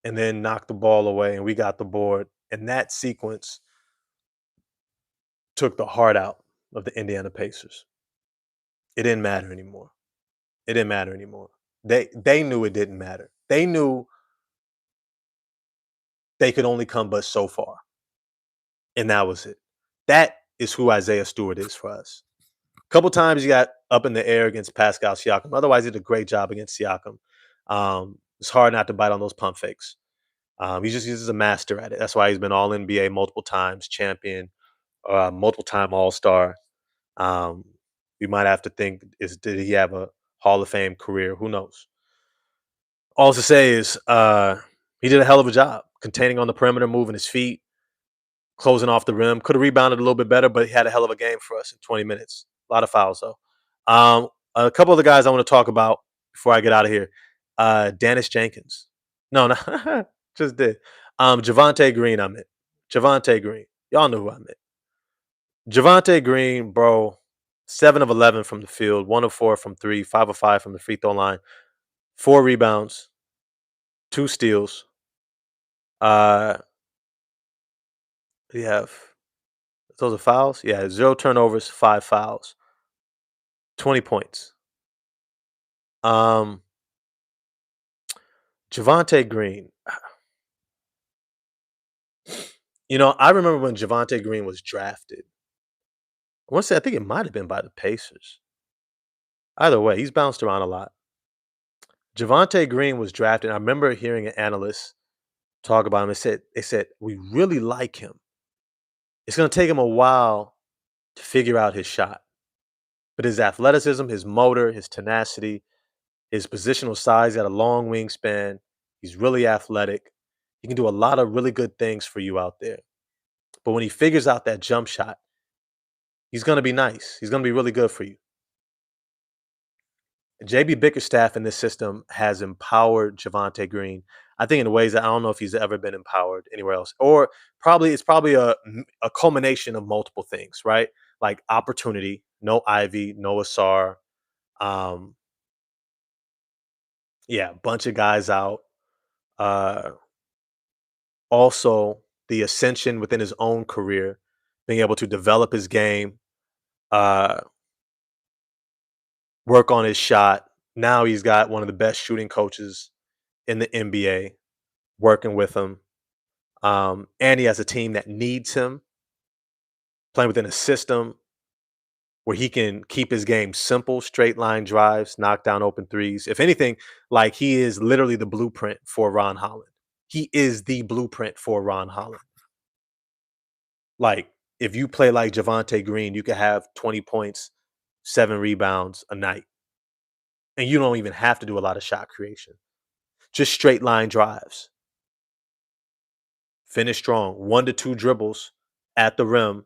and then knocked the ball away, and we got the board. And that sequence took the heart out of the Indiana Pacers. It didn't matter anymore. It didn't matter anymore. They knew it didn't matter. They knew they could only come but so far. And that was it. That is who Isaiah Stewart is for us. A couple times he got up in the air against Pascal Siakam. Otherwise, he did a great job against Siakam. It's hard not to bite on those pump fakes. He's a master at it. That's why he's been All NBA multiple times, champion, multiple time All Star. Um, we might have to think: did he have a Hall of Fame career? Who knows? All to say is he did a hell of a job containing on the perimeter, moving his feet, closing off the rim. Could have rebounded a little bit better, but he had a hell of a game for us in 20 minutes. A lot of fouls though. A couple of the guys I want to talk about before I get out of here. Dennis Jenkins. No, no, just did. Javante Green, I meant. Javante Green. Y'all know who I meant. Javante Green, bro, 7 of 11 from the field, 1 of 4 from 3, 5 of 5 from the free throw line, 4 rebounds, 2 steals. We have those are fouls? Yeah, 0 turnovers, 5 fouls. 20 points. Javante Green. I remember when Javante Green was drafted. I want to say I think it might have been by the Pacers. Either way, he's bounced around a lot. Javante Green was drafted. I remember hearing an analyst talk about him. They said we really like him. It's going to take him a while to figure out his shot. But his athleticism, his motor, his tenacity, his positional size, he got a long wingspan. He's really athletic. He can do a lot of really good things for you out there. But when he figures out that jump shot, he's going to be nice. He's going to be really good for you. JB Bickerstaff in this system has empowered Javante Green, I think, in ways that I don't know if he's ever been empowered anywhere else. Or it's probably a culmination of multiple things, right? Like opportunity, no Ivy, no Asar. Yeah, bunch of guys out. Also, the ascension within his own career, being able to develop his game, work on his shot. Now he's got one of the best shooting coaches in the NBA working with him. And he has a team that needs him, playing within a system where he can keep his game simple, straight line drives, knock down open threes. If anything, like he is literally the blueprint for Ron Holland. He is the blueprint for Ron Holland. Like, if you play like Javante Green, you could have 20 points, 7 rebounds a night. And you don't even have to do a lot of shot creation. Just straight line drives. Finish strong. 1 to 2 dribbles at the rim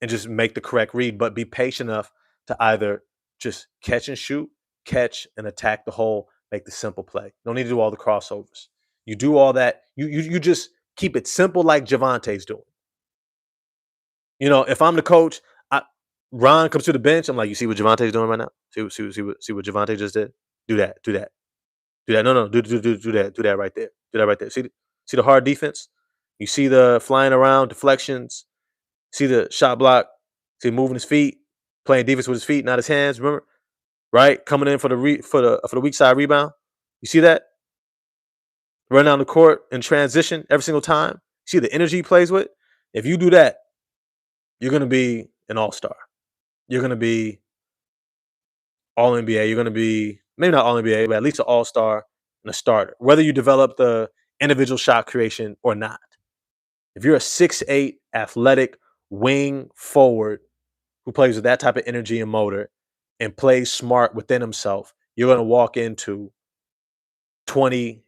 and just make the correct read, but be patient enough to either just catch and shoot, catch and attack the hole, make the simple play. Don't need to do all the crossovers. You do all that. You just keep it simple like Javante's doing. If I'm the coach, Ron comes to the bench. I'm like, you see what Javante's doing right now? See what Javante just did? Do that. Do that. No. Do that. Do that right there. Do that right there. See the hard defense? You see the flying around deflections. See the shot block. See him moving his feet, playing defense with his feet, not his hands. Remember, right? Coming in for the weak side rebound. You see that? Run down the court in transition every single time. See the energy he plays with? If you do that, you're going to be an all-star. You're going to be all NBA. You're going to be maybe not all NBA, but at least an all-star and a starter. Whether you develop the individual shot creation or not. If you're a 6'8" athletic wing forward who plays with that type of energy and motor and plays smart within himself, you're going to walk into 20-7.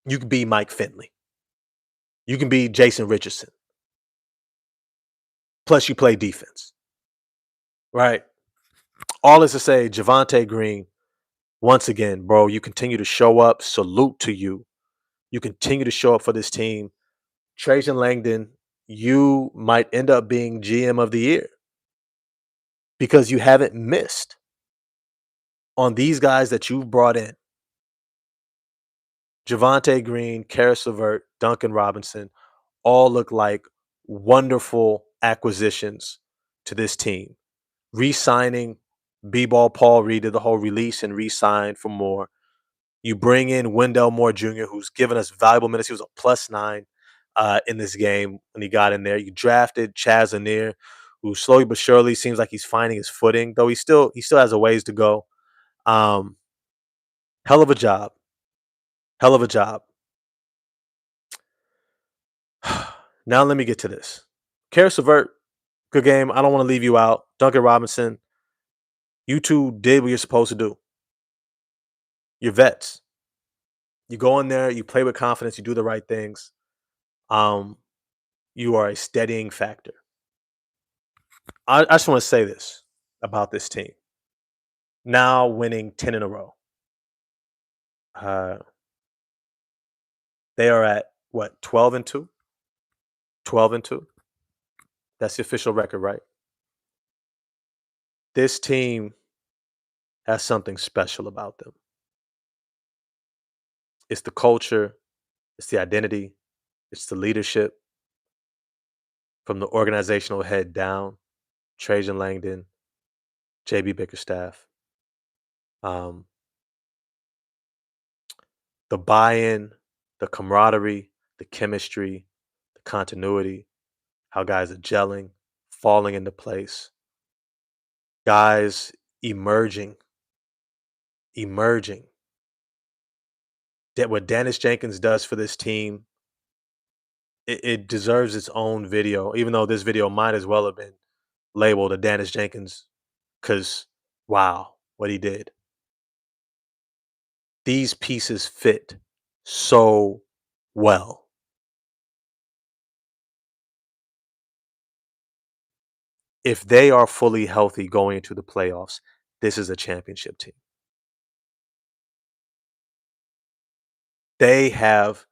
You can be Mike Finley. You can be Jason Richardson. Plus, you play defense. Right? All is to say, Javante Green, once again, bro, you continue to show up. Salute to you. You continue to show up for this team. Trajan Langdon, you might end up being GM of the year because you haven't missed. on these guys that you've brought in, Javonte Green, Karis LeVert, Duncan Robinson, all look like wonderful acquisitions to this team. Re-signing B-Ball Paul Reed did the whole release and re-sign for more. You bring in Wendell Moore Jr., who's given us valuable minutes. He was a +9 in this game when he got in there. You drafted Chaz Anir, who slowly but surely seems like he's finding his footing, though he still has a ways to go. Um, hell of a job. Hell of a job. Now let me get to this. Karis LeVert, good game. I don't want to leave you out. Duncan Robinson, you two did what you're supposed to do. You're vets. You go in there, you play with confidence, you do the right things. Um, you are a steadying factor. I just want to say this about this team. Now winning 10 in a row. Uh, they are at what, 12-2? 12-2. That's the official record, right? This team has something special about them. It's the culture, it's the identity, it's the leadership from the organizational head down. Trajan Langdon, JB Bickerstaff. The buy-in, the camaraderie, the chemistry, the continuity, how guys are gelling, falling into place, guys emerging. That what Dennis Jenkins does for this team, it deserves its own video, even though this video might as well have been labeled a Dennis Jenkins, because wow, what he did. These pieces fit so well. If they are fully healthy going into the playoffs, this is a championship team. They have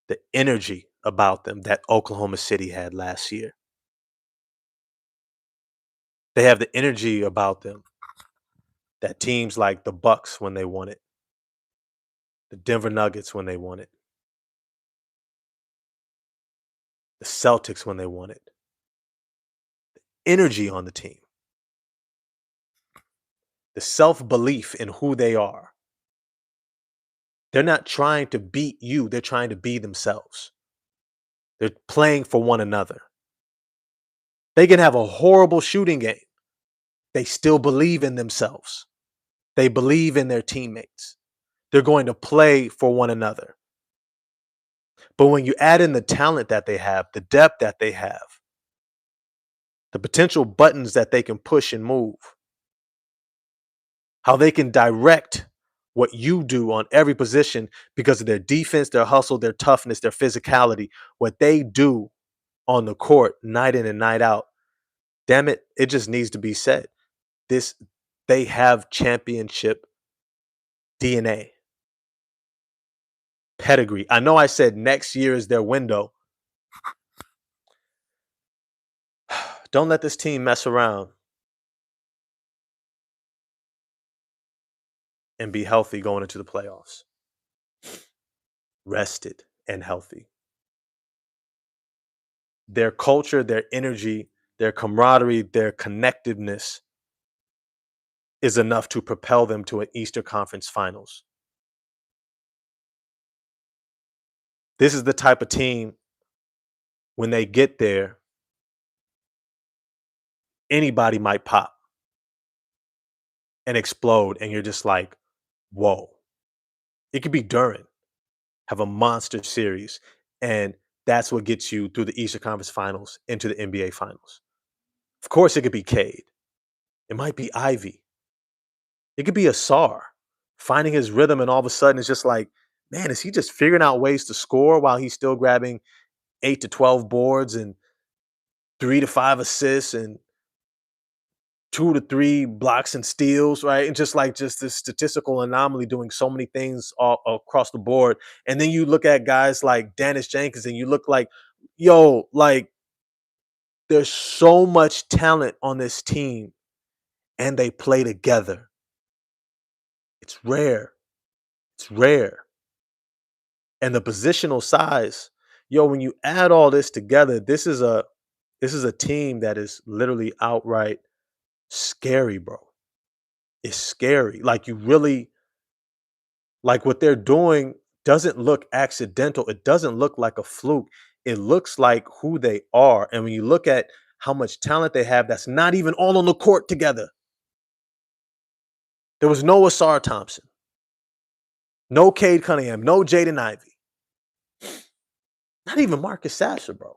the energy about them that Oklahoma City had last year. They have the energy about them that teams like the Bucks when they won it, the Denver Nuggets when they won it, the Celtics when they won it. Energy on the team. The self-belief in who they are. They're not trying to beat you, they're trying to be themselves. They're playing for one another. They can have a horrible shooting game. They still believe in themselves. They believe in their teammates. They're going to play for one another. But when you add in the talent that they have, the depth that they have, the potential buttons that they can push and move, how they can direct what you do on every position because of their defense, their hustle, their toughness, their physicality, what they do on the court night in and night out. Damn it, it just needs to be said. They have championship DNA, pedigree. I know I said next year is their window. Don't let this team mess around and be healthy going into the playoffs. Rested and healthy. Their culture, their energy, their camaraderie, their connectiveness is enough to propel them to an Eastern Conference Finals. This is the type of team, when they get there, anybody might pop and explode, and you're just like, whoa. It could be Duran, have a monster series, and that's what gets you through the Eastern Conference Finals into the NBA Finals. Of course, it could be Cade. It might be Ivy. It could be Asar finding his rhythm, and all of a sudden it's just like, man, is he just figuring out ways to score while he's still grabbing 8 to 12 boards and 3 to 5 assists and 2 to 3 blocks and steals, right? And just this statistical anomaly doing so many things all across the board. And then you look at guys like Dennis Jenkins and you look like, yo, like there's so much talent on this team and they play together. It's rare. It's rare. And the positional size, yo, when you add all this together, this is a team that is literally outright scary, bro. It's scary. Like you really like what they're doing doesn't look accidental. It doesn't look like a fluke. It looks like who they are. And when you look at how much talent they have, that's not even all on the court together. There was no Asar Thompson, no Cade Cunningham, no Jaden Ivey, not even Marcus Sasser, bro.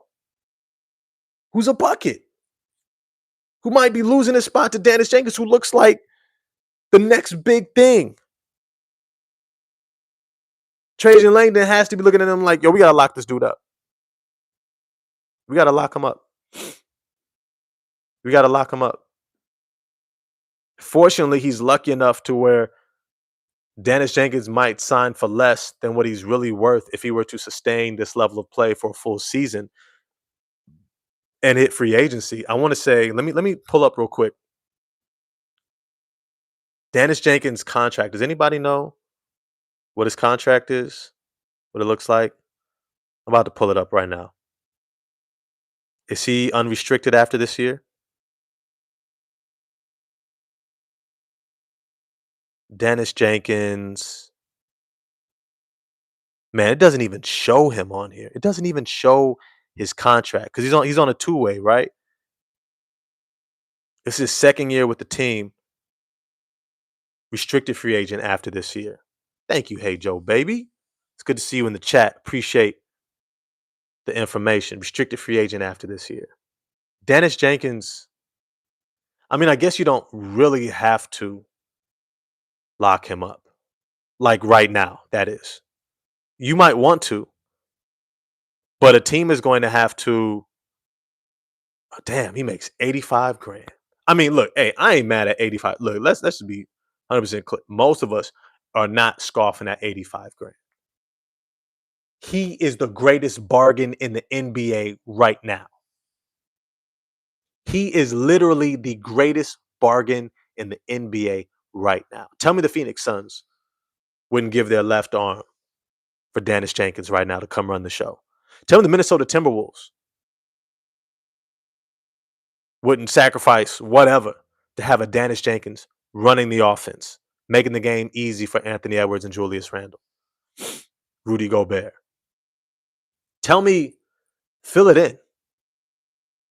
Who's a bucket? Who might be losing his spot to Dennis Jenkins, who looks like the next big thing. Trajan Langdon has to be looking at him like, yo, we got to lock this dude up. We got to lock him up. We got to lock him up. Fortunately, he's lucky enough to where Dennis Jenkins might sign for less than what he's really worth if he were to sustain this level of play for a full season and hit free agency. I want to say, let me pull up real quick. Dennis Jenkins' contract. Does anybody know what his contract is? What it looks like? I'm about to pull it up right now. Is he unrestricted after this year? Dennis Jenkins. Man, it doesn't even show him on here. It doesn't even show his contract because he's on a two-way, right? This is his second year with the team. Restricted free agent after this year. Thank you, Hey Joe, baby. It's good to see you in the chat. Appreciate the information. Restricted free agent after this year. Dennis Jenkins. I mean, I guess you don't really have to lock him up. Like right now, that is. You might want to, but a team is going to have to. Oh, damn, he makes 85 grand. I mean, look, hey, I ain't mad at 85. Look, let's just be 100% clear. Most of us are not scoffing at 85 grand. He is the greatest bargain in the NBA right now. He is literally the greatest bargain in the NBA right now. Tell me the Phoenix Suns wouldn't give their left arm for Dennis Jenkins right now to come run the show. Tell me the Minnesota Timberwolves wouldn't sacrifice whatever to have a Dennis Jenkins running the offense, making the game easy for Anthony Edwards and Julius Randle, Rudy Gobert. Tell me, fill it in.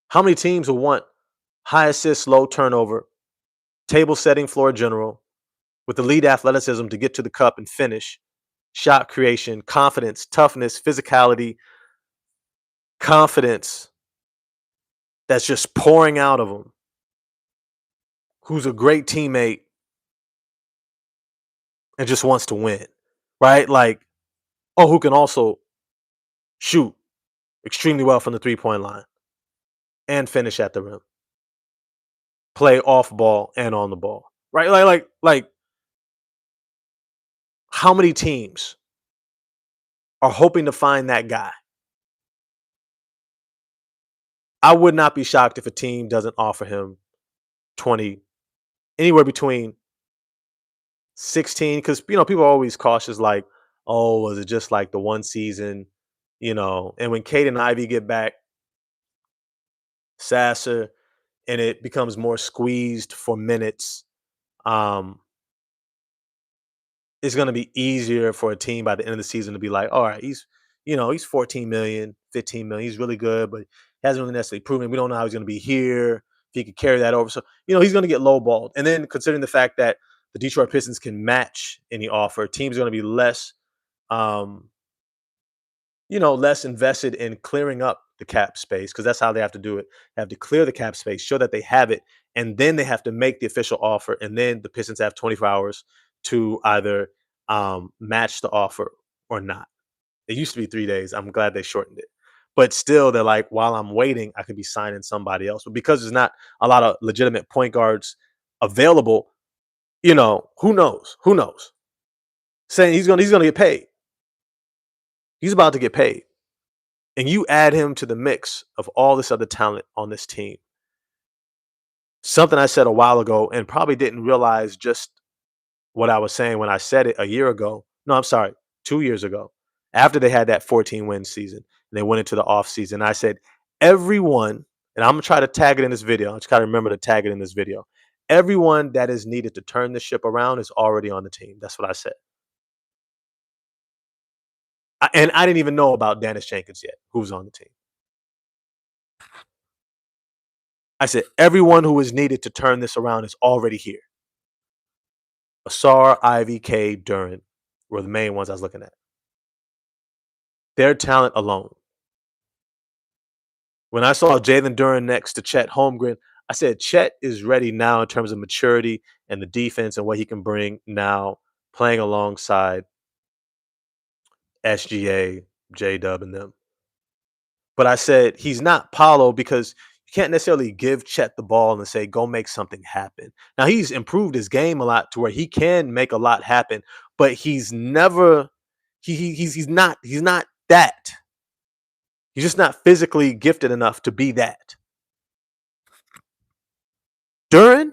How many teams will want high assist, low turnover, table setting floor general with elite athleticism to get to the cup and finish, shot creation, confidence, toughness, physicality, confidence that's just pouring out of him, who's a great teammate and just wants to win, right? Like, oh, who can also shoot extremely well from the three-point line and finish at the rim, play off ball and on the ball, right? Like, how many teams are hoping to find that guy? I would not be shocked if a team doesn't offer him 20, anywhere between 16, because people are always cautious, like, oh, was it just like the one season, and when Cade and Ivy get back, Sasser, and it becomes more squeezed for minutes, um, it's going to be easier for a team by the end of the season to be like, all right, he's 14 million, 15 million. He's really good, but he hasn't really necessarily proven. We don't know how he's going to be here, if he could carry that over. So, he's going to get lowballed. And then considering the fact that the Detroit Pistons can match any offer, teams are going to be less, less invested in clearing up the cap space, because that's how they have to do it. They have to clear the cap space, show that they have it, and then they have to make the official offer. And then the Pistons have 24 hours to either match the offer or not. It used to be 3 days. I'm glad they shortened it. But still, they're like, while I'm waiting, I could be signing somebody else. But because there's not a lot of legitimate point guards available, who knows? Who knows? Saying he's gonna get paid. He's about to get paid. And you add him to the mix of all this other talent on this team. Something I said a while ago and probably didn't realize just what I was saying when I said it a year ago. No, I'm sorry, 2 years ago, after they had that 14 win season and they went into the off season. I said, everyone, and I'm gonna try to tag it in this video. I'll just gotta remember to tag it in this video. Everyone that is needed to turn the ship around is already on the team. That's what I said. And I didn't even know about Dennis Jenkins yet, who's on the team. I said, everyone who is needed to turn this around is already here. Asar, Ivy, K, Duran were the main ones I was looking at. Their talent alone. When I saw Jalen Duran next to Chet Holmgren, I said Chet is ready now in terms of maturity and the defense and what he can bring now playing alongside SGA, J Dub, and them. But I said he's not Paulo because you can't necessarily give Chet the ball and say, go make something happen. Now he's improved his game a lot to where he can make a lot happen, but he's never he's not that. He's just not physically gifted enough to be that. Duran,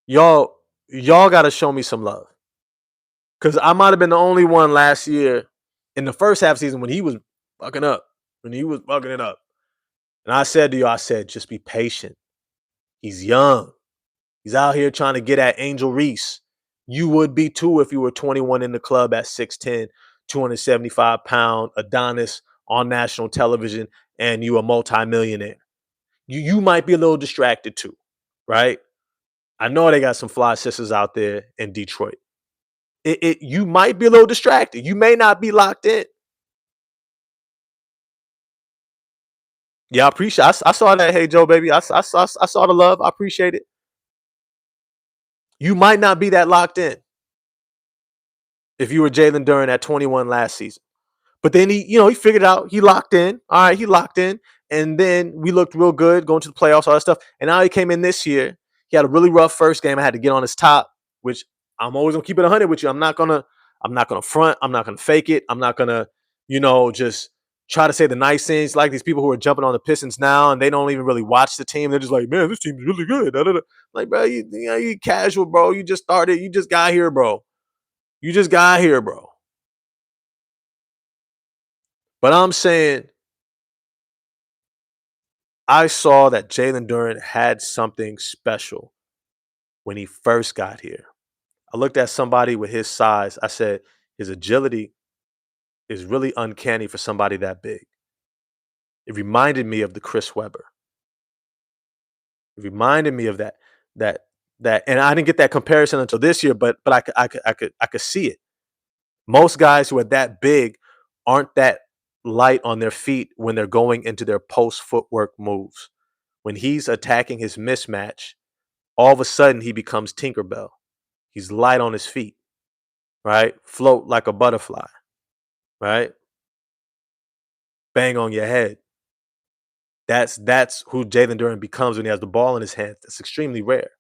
y'all gotta show me some love. Cause I might have been the only one last year in the first half season when he was fucking up. When he was fucking it up. And I said to you, I said, just be patient. He's young. He's out here trying to get at Angel Reese. You would be too if you were 21 in the club at 6'10, 275-pound Adonis on national television, and you a multimillionaire. You might be a little distracted too, right? I know they got some fly sisters out there in Detroit. You might be a little distracted. You may not be locked in. Yeah, I appreciate. I saw that. Hey, Joe, baby, I saw the love. I appreciate it. You might not be that locked in if you were Jalen Duran at 21 last season. But then he figured out, he locked in. All right, he locked in. And then we looked real good going to the playoffs, all that stuff. And now he came in this year. He had a really rough first game. I had to get on his top, which I'm always gonna keep it 100 with you. I'm not gonna front. I'm not gonna fake it. I'm not gonna, just try to say the nice things like these people who are jumping on the Pistons now and they don't even really watch the team. They're just like, man, this team's really good. Da, da, da. Like, bro, you casual, bro. You just started. You just got here, bro. You just got here, bro. But I'm saying I saw that Jalen Duran had something special when he first got here. I looked at somebody with his size. I said, his agility is really uncanny for somebody that big. It reminded me of the Chris Webber. It reminded me of that and I didn't get that comparison until this year, but I could see it. Most guys who are that big aren't that light on their feet when they're going into their post footwork moves. When he's attacking his mismatch, all of a sudden he becomes Tinkerbell. He's light on his feet, right? Float like a butterfly, right? Bang on your head. That's who Jalen Duran becomes when he has the ball in his hands. That's extremely rare.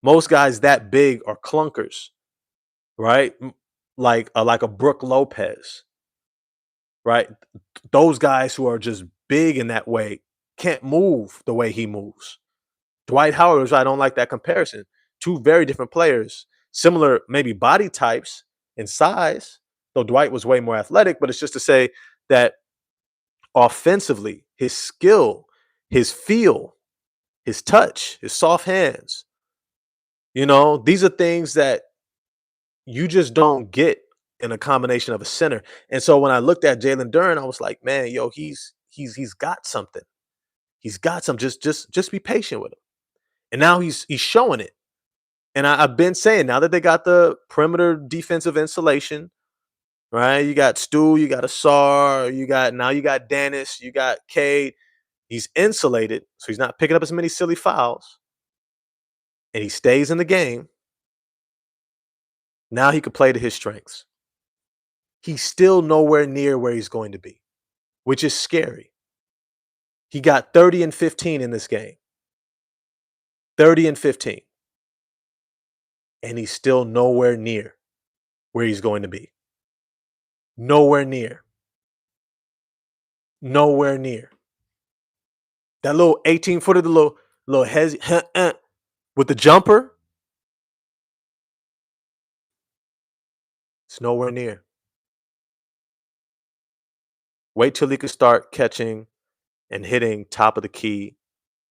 Most guys that big are clunkers, right? Like a Brooke Lopez, right? Those guys who are just big in that way can't move the way he moves. Dwight Howard was right. I don't like that comparison. Two very different players, similar maybe body types and size, though Dwight was way more athletic, but it's just to say that offensively, his skill, his feel, his touch, his soft hands, these are things that you just don't get in a combination of a center. And so when I looked at Jalen Duran, I was like, man, yo, he's got something. He's got some. Just be patient with him. And now he's showing it. And I've been saying now that they got the perimeter defensive insulation, right? You got Stu, you got Asar, you got Dennis, you got Cade. He's insulated, so he's not picking up as many silly fouls, and he stays in the game. Now he could play to his strengths. He's still nowhere near where he's going to be, which is scary. He got 30 and 15 in this game. 30 and 15. And he's still nowhere near where he's going to be. Nowhere near. Nowhere near. That little 18-footer, the little with the jumper. It's nowhere near. Wait till he can start catching and hitting top of the key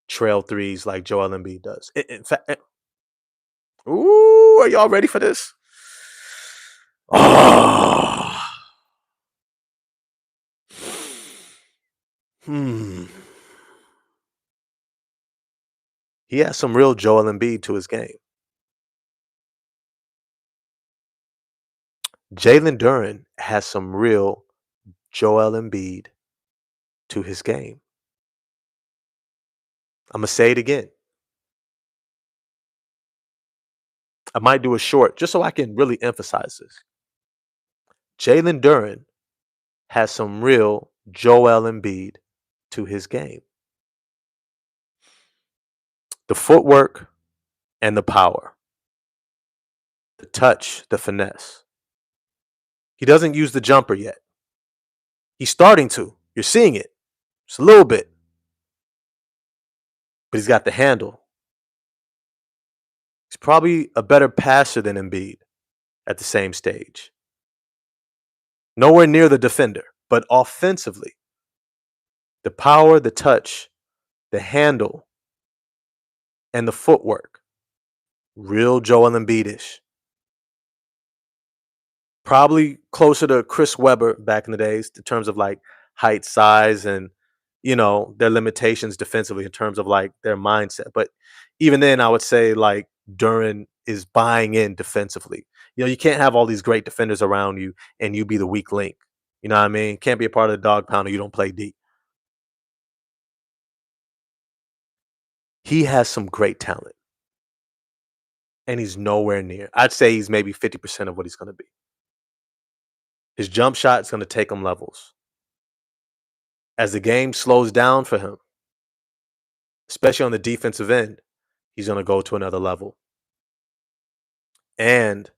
trail threes like Joel Embiid does. In fact, ooh, are y'all ready for this? Oh. Hmm. He has some real Joel Embiid to his game. Jalen Duren has some real Joel Embiid to his game. I'm gonna say it again. I might do a short just so I can really emphasize this. Jalen Duren has some real Joel Embiid to his game. The footwork and the power, the touch, the finesse. He doesn't use the jumper yet. He's starting to. You're seeing it. Just a little bit. But he's got the handle. He's probably a better passer than Embiid at the same stage. Nowhere near the defender, but offensively, the power, the touch, the handle, and the footwork. Real Joel Embiid-ish. Probably closer to Chris Webber back in the days in terms of like height, size, and their limitations defensively in terms of like their mindset. But even then, I would say like Duran is buying in defensively. You can't have all these great defenders around you and you be the weak link. You know what I mean? Can't be a part of the dog pound or you don't play deep. He has some great talent and he's nowhere near. I'd say he's maybe 50% of what he's going to be. His jump shot is going to take him levels. As the game slows down for him, especially on the defensive end, he's going to go to another level. And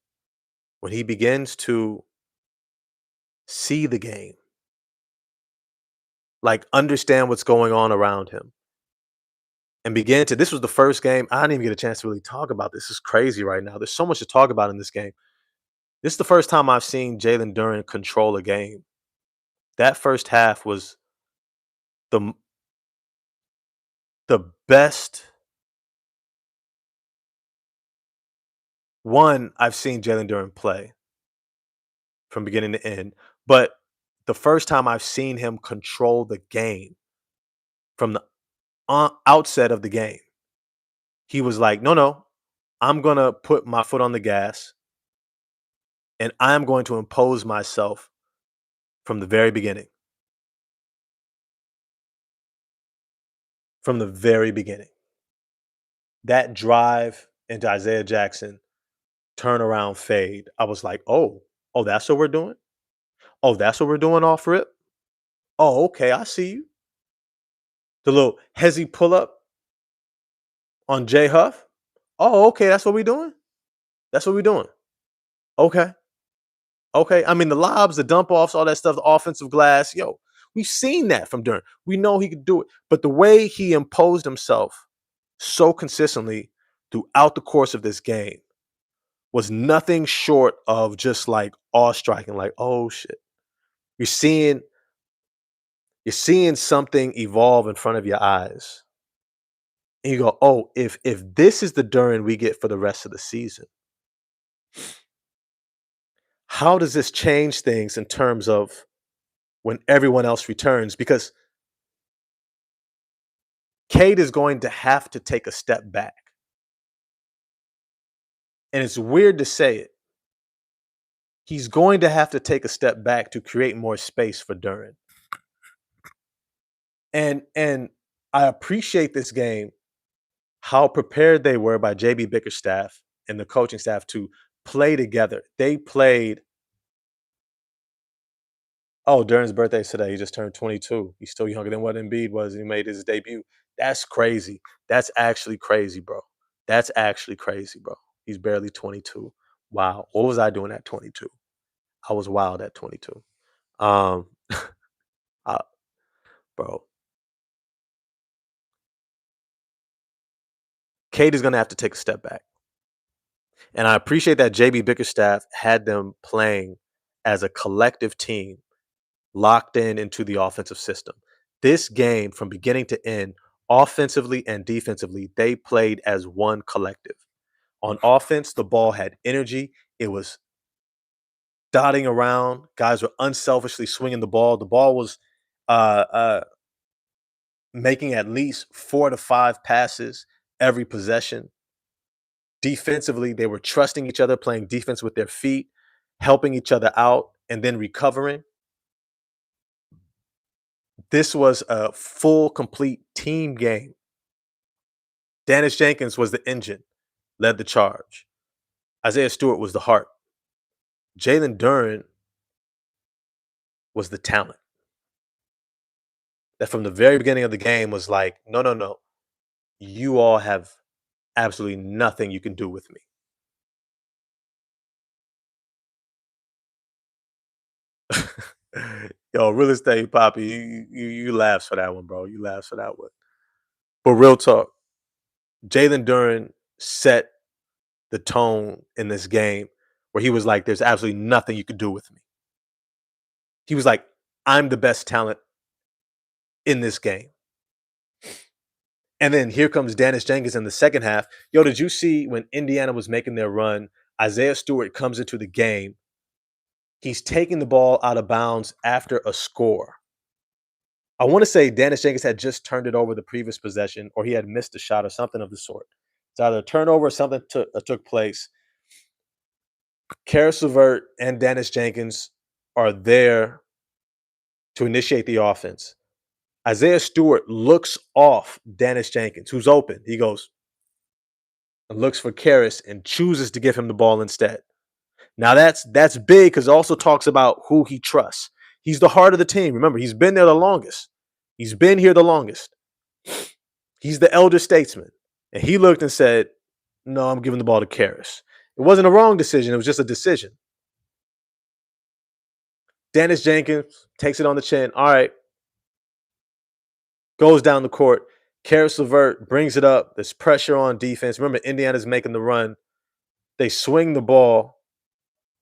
when he begins to see the game, like understand what's going on around him, and begin to, this was the first game, I didn't even get a chance to really talk about this. It's crazy right now. There's so much to talk about in this game. This is the first time I've seen Jalen Duren control a game. That first half was the the best one I've seen Jalen Duren play from beginning to end. But the first time I've seen him control the game from the outset of the game, he was like, no, no, I'm going to put my foot on the gas and I'm going to impose myself from the very beginning. From the very beginning. That drive into Isaiah Jackson, turnaround fade, I was like, oh, that's what we're doing? Oh, that's what we're doing off rip? Oh, okay, I see you. The little hezzy pull up on Jay Huff. Oh, okay, that's what we're doing? That's what we're doing. Okay. Okay. I mean, the lobs, the dump offs, all that stuff, the offensive glass. Yo, we've seen that from Durant. We know he could do it. But the way he imposed himself so consistently throughout the course of this game was nothing short of just like awe striking. Like, oh shit. You're seeing something evolve in front of your eyes. And you go, oh, if this is the Durant we get for the rest of the season, how does this change things in terms of when everyone else returns? Because Cade is going to have to take a step back. And it's weird to say it. He's going to have to take a step back to create more space for Duran. And I appreciate this game, how prepared they were by JB Bickerstaff and the coaching staff to play together. They played. Oh, Duran's birthday is today. He just turned 22. He's still younger than what Embiid was. He made his debut. That's crazy. That's actually crazy, bro. That's actually crazy, bro. He's barely 22. Wow. What was I doing at 22? I was wild at 22. Um, I, bro, Cade is gonna have to take a step back. And I appreciate that JB Bickerstaff had them playing as a collective team, locked in into the offensive system. This game, from beginning to end, offensively and defensively, they played as one collective. On offense, the ball had energy. It was dotting around. Guys were unselfishly swinging the ball. The ball was making at least 4 to 5 passes every possession. Defensively, they were trusting each other, playing defense with their feet, helping each other out, and then recovering. This was a full, complete team game. Dennis Jenkins was the engine, led the charge. Isaiah Stewart was the heart. Jalen Duren was the talent. That from the very beginning of the game was like, no, no, no. You all have absolutely nothing you can do with me. Yo, real estate Poppy, you laughs for that one, bro. You laughs for that one. But real talk, Jalen Duren set the tone in this game where he was like, "There's absolutely nothing you can do with me." He was like, "I'm the best talent in this game." And then here comes Dennis Jenkins in the second half. Yo, did you see when Indiana was making their run? Isaiah Stewart comes into the game. He's taking the ball out of bounds after a score. I want to say Dennis Jenkins had just turned it over the previous possession, or he had missed a shot or something of the sort. It's either a turnover or something took place. Karis LeVert and Dennis Jenkins are there to initiate the offense. Isaiah Stewart looks off Dennis Jenkins, who's open. He goes and looks for Karis and chooses to give him the ball instead. Now that's big because it also talks about who he trusts. He's the heart of the team. Remember, he's been there the longest. He's been here the longest. He's the elder statesman. And he looked and said, no, I'm giving the ball to Karis. It wasn't a wrong decision. It was just a decision. Dennis Jenkins takes it on the chin. All right. Goes down the court. Karis LeVert brings it up. There's pressure on defense. Remember, Indiana's making the run. They swing the ball.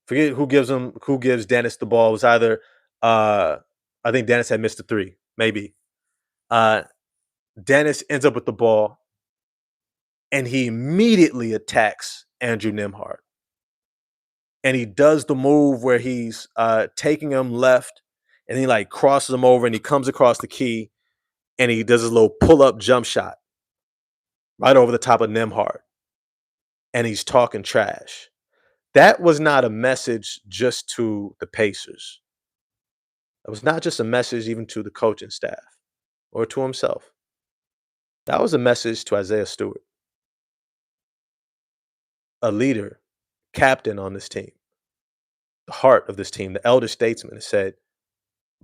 Forget who gives Dennis the ball. It was either I think Dennis had missed a three, maybe. Dennis ends up with the ball, and he immediately attacks Andrew Nembhard. And he does the move where he's taking him left, and he like crosses him over, and he comes across the key, and he does his little pull-up jump shot right over the top of Nembhard. And he's talking trash. That was not a message just to the Pacers. It was not just a message even to the coaching staff or to himself. That was a message to Isaiah Stewart, a leader, captain on this team, the heart of this team, the elder statesman, and said,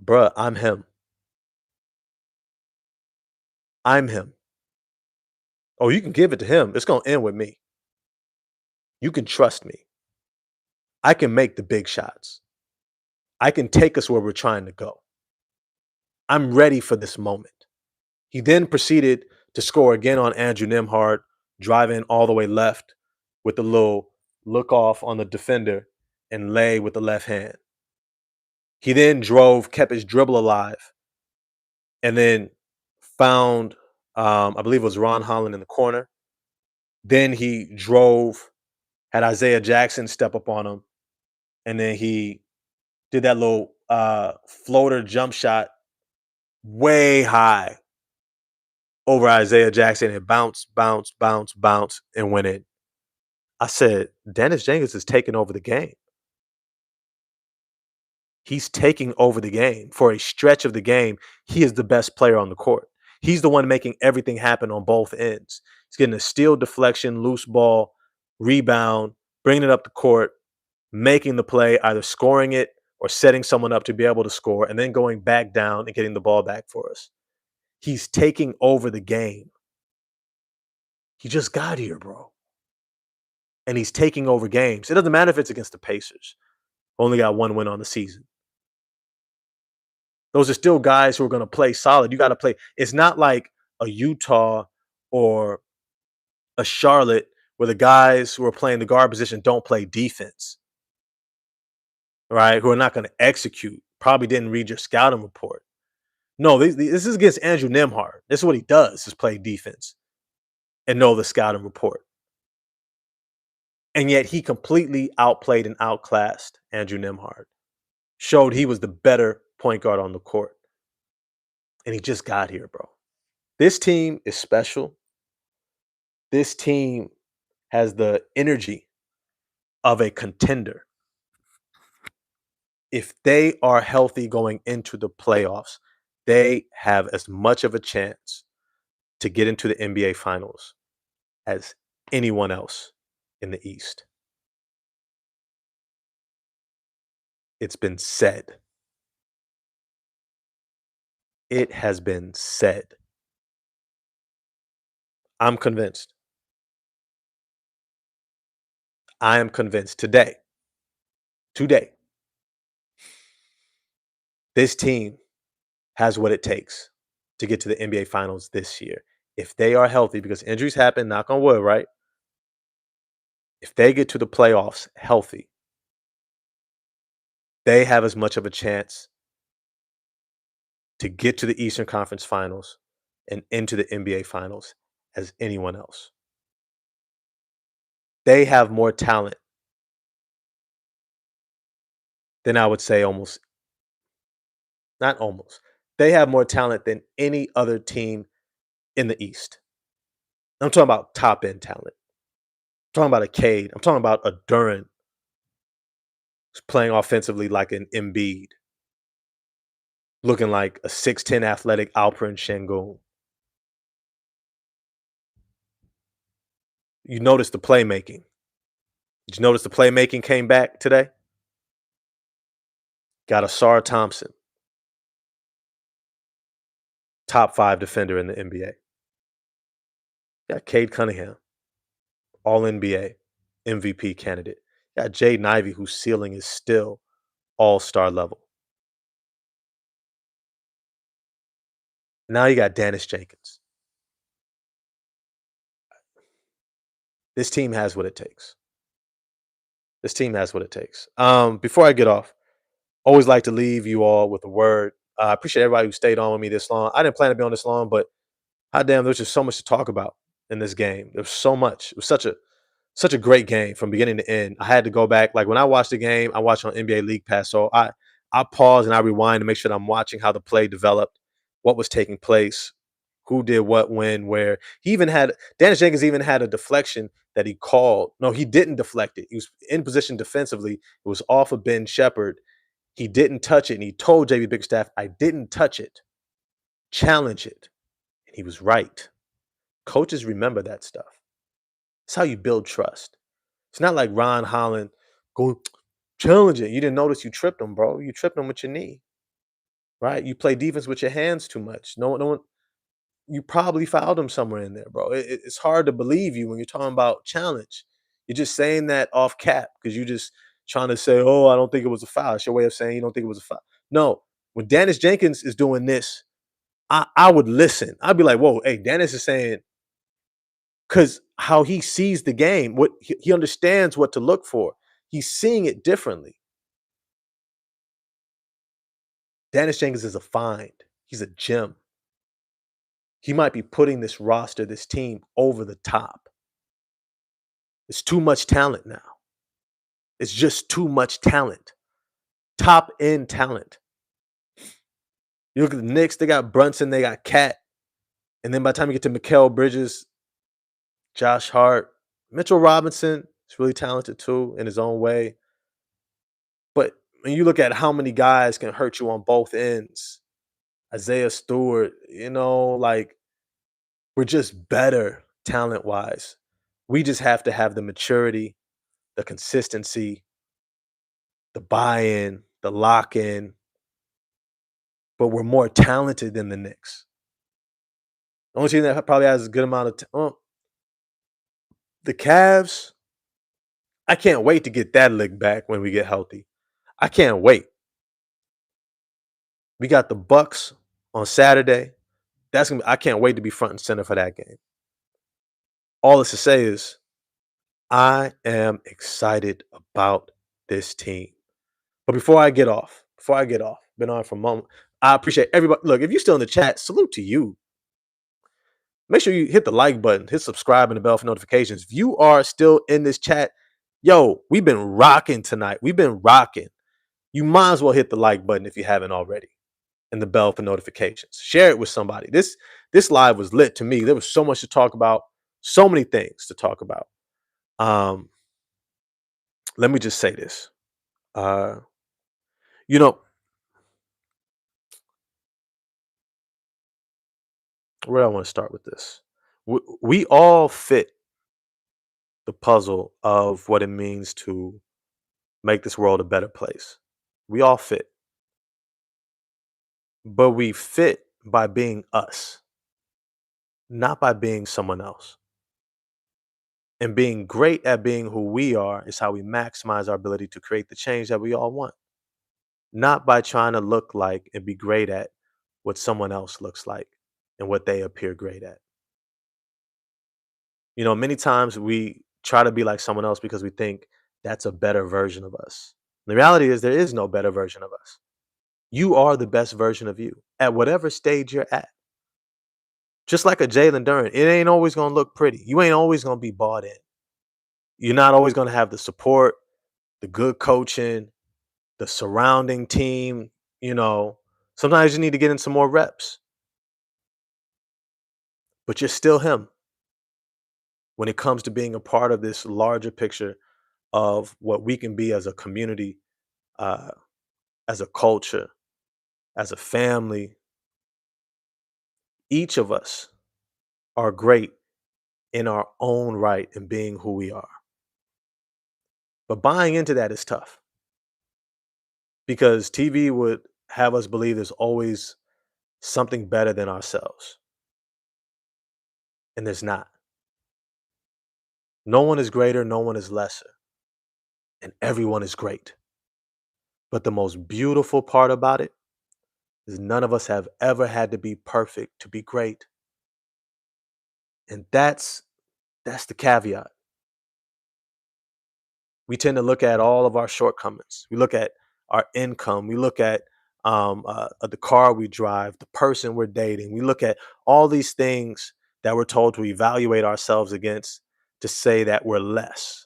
bruh, I'm him. I'm him. Oh, you can give it to him. It's going to end with me. You can trust me. I can make the big shots. I can take us where we're trying to go. I'm ready for this moment. He then proceeded to score again on Andrew Nembhard, driving all the way left with a little look off on the defender and lay with the left hand. He then kept his dribble alive, and then found, I believe it was Ron Holland in the corner. Then he had Isaiah Jackson step up on him, and then he did that little floater jump shot way high over Isaiah Jackson and bounce, and went in. I said, Dennis Jenkins is taking over the game. He's taking over the game. For a stretch of the game, he is the best player on the court. He's the one making everything happen on both ends. He's getting a steal deflection, loose ball, rebound, bringing it up the court, making the play, either scoring it or setting someone up to be able to score, and then going back down and getting the ball back for us. He's taking over the game. He just got here, bro. And he's taking over games. It doesn't matter if it's against the Pacers. Only got one win on the season. Those are still guys who are going to play solid. You got to play. It's not like a Utah or a Charlotte where the guys who are playing the guard position don't play defense, right? Who are not going to execute, probably didn't read your scouting report. No, this is against Andrew Nemhard. This is what he does, is play defense and know the scouting report. And yet he completely outplayed and outclassed Andrew Nemhard. Showed he was the better point guard on the court. And he just got here, bro. This team is special. This team has the energy of a contender. If they are healthy going into the playoffs, they have as much of a chance to get into the NBA Finals as anyone else in the East. It's been said. It has been said. I'm convinced. I am convinced today, this team has what it takes to get to the NBA Finals this year. If they are healthy, because injuries happen, knock on wood, right? If they get to the playoffs healthy, they have as much of a chance to get to the Eastern Conference Finals and into the NBA Finals as anyone else. They have more talent than I would say not almost. They have more talent than any other team in the East. I'm talking about top end talent. I'm talking about a Cade. I'm talking about a Durant who's playing offensively like an Embiid, looking like a 6'10 athletic Alperen Şengün. You notice the playmaking. Did you notice the playmaking came back today? Got a Sar Thompson, top 5 defender in the NBA. Got Cade Cunningham, all NBA, MVP candidate. Got Jaden Ivey, whose ceiling is still all-star level. Now you got Dennis Jenkins. This team has what it takes. This team has what it takes. Before I get off, always like to leave you all with a word. I appreciate everybody who stayed on with me this long. I didn't plan to be on this long, but hot damn, there's just so much to talk about in this game. There's so much. It was such a great game from beginning to end. I had to go back. Like when I watched the game, I watched on NBA League Pass. So I pause and I rewind to make sure that I'm watching how the play developed, what was taking place, who did what, when, where. Dennis Jenkins even had a deflection that he called. No, he didn't deflect it. He was in position defensively. It was off of Ben Shepherd. He didn't touch it. And he told JB Bigstaff, I didn't touch it. Challenge it. And he was right. Coaches remember that stuff. It's how you build trust. It's not like Ron Holland going, challenge it. You didn't notice you tripped him, bro. You tripped him with your knee, right? You play defense with your hands too much. No one, you probably fouled him somewhere in there, bro. It's hard to believe you when you're talking about challenge. You're just saying that off cap because you're just trying to say, oh, I don't think it was a foul. It's your way of saying you don't think it was a foul. No, when Dennis Jenkins is doing this, I would listen. I'd be like, whoa, hey, Dennis is saying, because how he sees the game, what he understands what to look for. He's seeing it differently. Dennis Jenkins is a find. He's a gem. He might be putting this roster, this team over the top. It's too much talent now. It's just too much talent. Top end talent. You look at the Knicks, they got Brunson, they got Cat. And then by the time you get to Mikal Bridges, Josh Hart, Mitchell Robinson is really talented too in his own way. But when you look at how many guys can hurt you on both ends, Isaiah Stewart, like we're just better talent-wise. We just have to have the maturity, the consistency, the buy-in, the lock-in. But we're more talented than the Knicks. The only team that probably has a good amount of the Cavs, I can't wait to get that lick back when we get healthy. I can't wait. We got the Bucks on Saturday. I can't wait to be front and center for that game. All this to say is I am excited about this team. But before I get off, been on for a moment. I appreciate everybody. Look, if you're still in the chat, salute to you. Make sure you hit the like button, hit subscribe and the bell for notifications. If you are still in this chat, yo, we've been rocking tonight. We've been rocking. You might as well hit the like button if you haven't already and the bell for notifications. Share it with somebody. This live was lit to me. There was so much to talk about, so many things to talk about. Um, let me just say this. Uh, you know, where do I want to start with this? We all fit the puzzle of what it means to make this world a better place. We all fit, but we fit by being us, not by being someone else. And being great at being who we are is how we maximize our ability to create the change that we all want, not by trying to look like and be great at what someone else looks like and what they appear great at. Many times we try to be like someone else because we think that's a better version of us. The reality is, there is no better version of us. You are the best version of you at whatever stage you're at. Just like a Jalen Duren, it ain't always gonna look pretty. You ain't always gonna be bought in. You're not always gonna have the support, the good coaching, the surrounding team. You know, sometimes you need to get in some more reps, but you're still him when it comes to being a part of this larger picture of what we can be as a community, uh, as a culture, as a family. Each of us are great in our own right and being who we are. But buying into that is tough because TV would have us believe there's always something better than ourselves, and there's not. No one is greater, no one is lesser, and everyone is great. But the most beautiful part about it is none of us have ever had to be perfect to be great. And that's the caveat. We tend to look at all of our shortcomings. We look at our income. We look at the car we drive, the person we're dating. We look at all these things that we're told to evaluate ourselves against to say that we're less,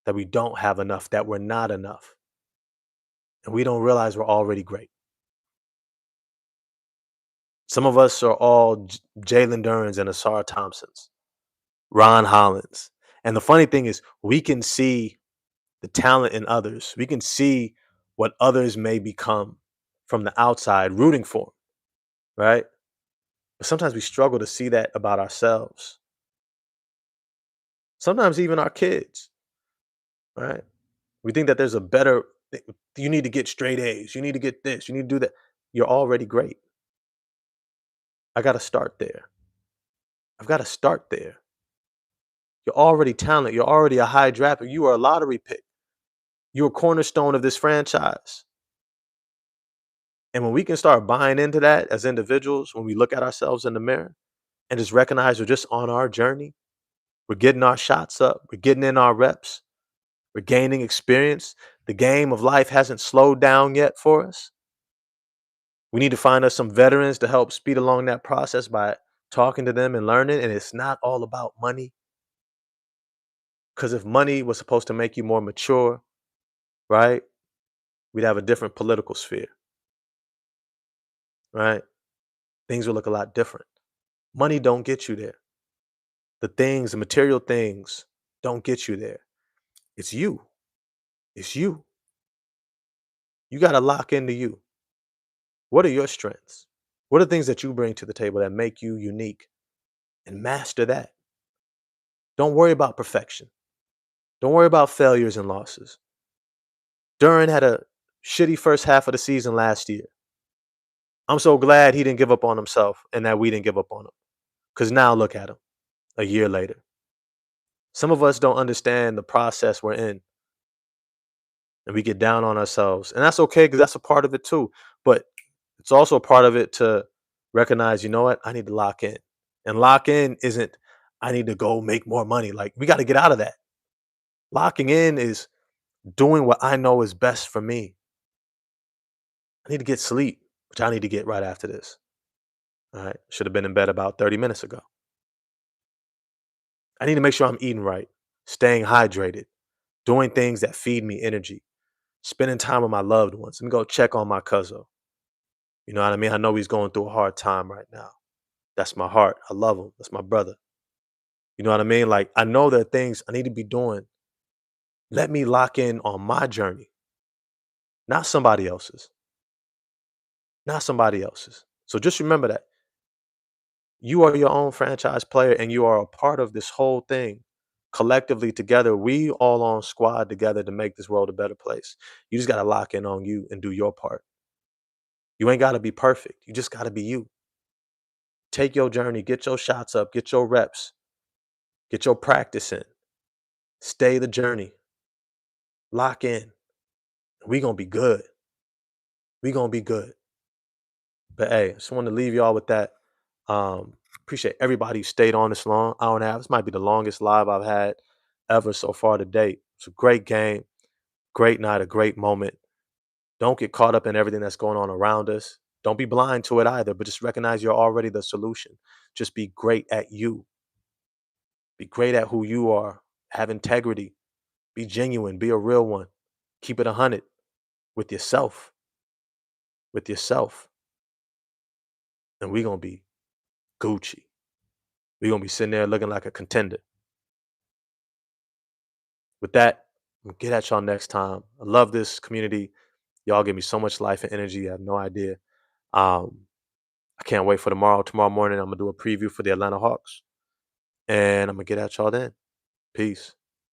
that we don't have enough, that we're not enough. And we don't realize we're already great. Some of us are all Jalen Durns and Asara Thompsons, Ron Hollins. And the funny thing is, we can see the talent in others. We can see what others may become from the outside, rooting for them, right? But sometimes we struggle to see that about ourselves. Sometimes even our kids, right? We think that there's a better, you need to get straight A's, you need to get this, you need to do that. You're already great. I got to start there. I've got to start there. You're already talented. You're already a high draft pick. You are a lottery pick. You're a cornerstone of this franchise. And when we can start buying into that as individuals, when we look at ourselves in the mirror and just recognize we're just on our journey, we're getting our shots up, we're getting in our reps, we're gaining experience. The game of life hasn't slowed down yet for us. We need to find us some veterans to help speed along that process by talking to them and learning. And it's not all about money. Because if money was supposed to make you more mature, right, we'd have a different political sphere, right? Things would look a lot different. Money don't get you there. The material things don't get you there. It's you. It's you. You got to lock into you. What are your strengths? What are things that you bring to the table that make you unique? And master that. Don't worry about perfection. Don't worry about failures and losses. Duran had a shitty first half of the season last year. I'm so glad he didn't give up on himself and that we didn't give up on him. Because now look at him a year later. Some of us don't understand the process we're in. And we get down on ourselves. And that's okay because that's a part of it too. But it's also a part of it to recognize, you know what? I need to lock in. And lock in isn't, I need to go make more money. Like, we got to get out of that. Locking in is doing what I know is best for me. I need to get sleep, which I need to get right after this. All right. Should have been in bed about 30 minutes ago. I need to make sure I'm eating right, staying hydrated, doing things that feed me energy, spending time with my loved ones. Let me go check on my cousin. You know what I mean? I know he's going through a hard time right now. That's my heart. I love him. That's my brother. You know what I mean? Like, I know there are things I need to be doing. Let me lock in on my journey, not somebody else's, not somebody else's. So just remember that you are your own franchise player and you are a part of this whole thing. Collectively together, we all on squad together to make this world a better place. You just got to lock in on you and do your part. You ain't got to be perfect. You just got to be you. Take your journey, get your shots up, get your reps, get your practice in. Stay the journey. Lock in. We going to be good. We going to be good. But hey, I just want to leave y'all with that. Appreciate everybody who stayed on this long. Hour and a half. This might be the longest live I've had ever so far to date. It's a great game, great night, a great moment. Don't get caught up in everything that's going on around us. Don't be blind to it either, but just recognize you're already the solution. Just be great at you. Be great at who you are. Have integrity. Be genuine. Be a real one. Keep it 100 with yourself. With yourself. And we're going to be Gucci. We're going to be sitting there looking like a contender. With that, I'm gonna get at y'all next time. I love this community. Y'all give me so much life and energy. You have no idea. Um, I can't wait for tomorrow. Tomorrow morning, I'm gonna do a preview for the Atlanta Hawks, and I'm gonna get at y'all then. Peace.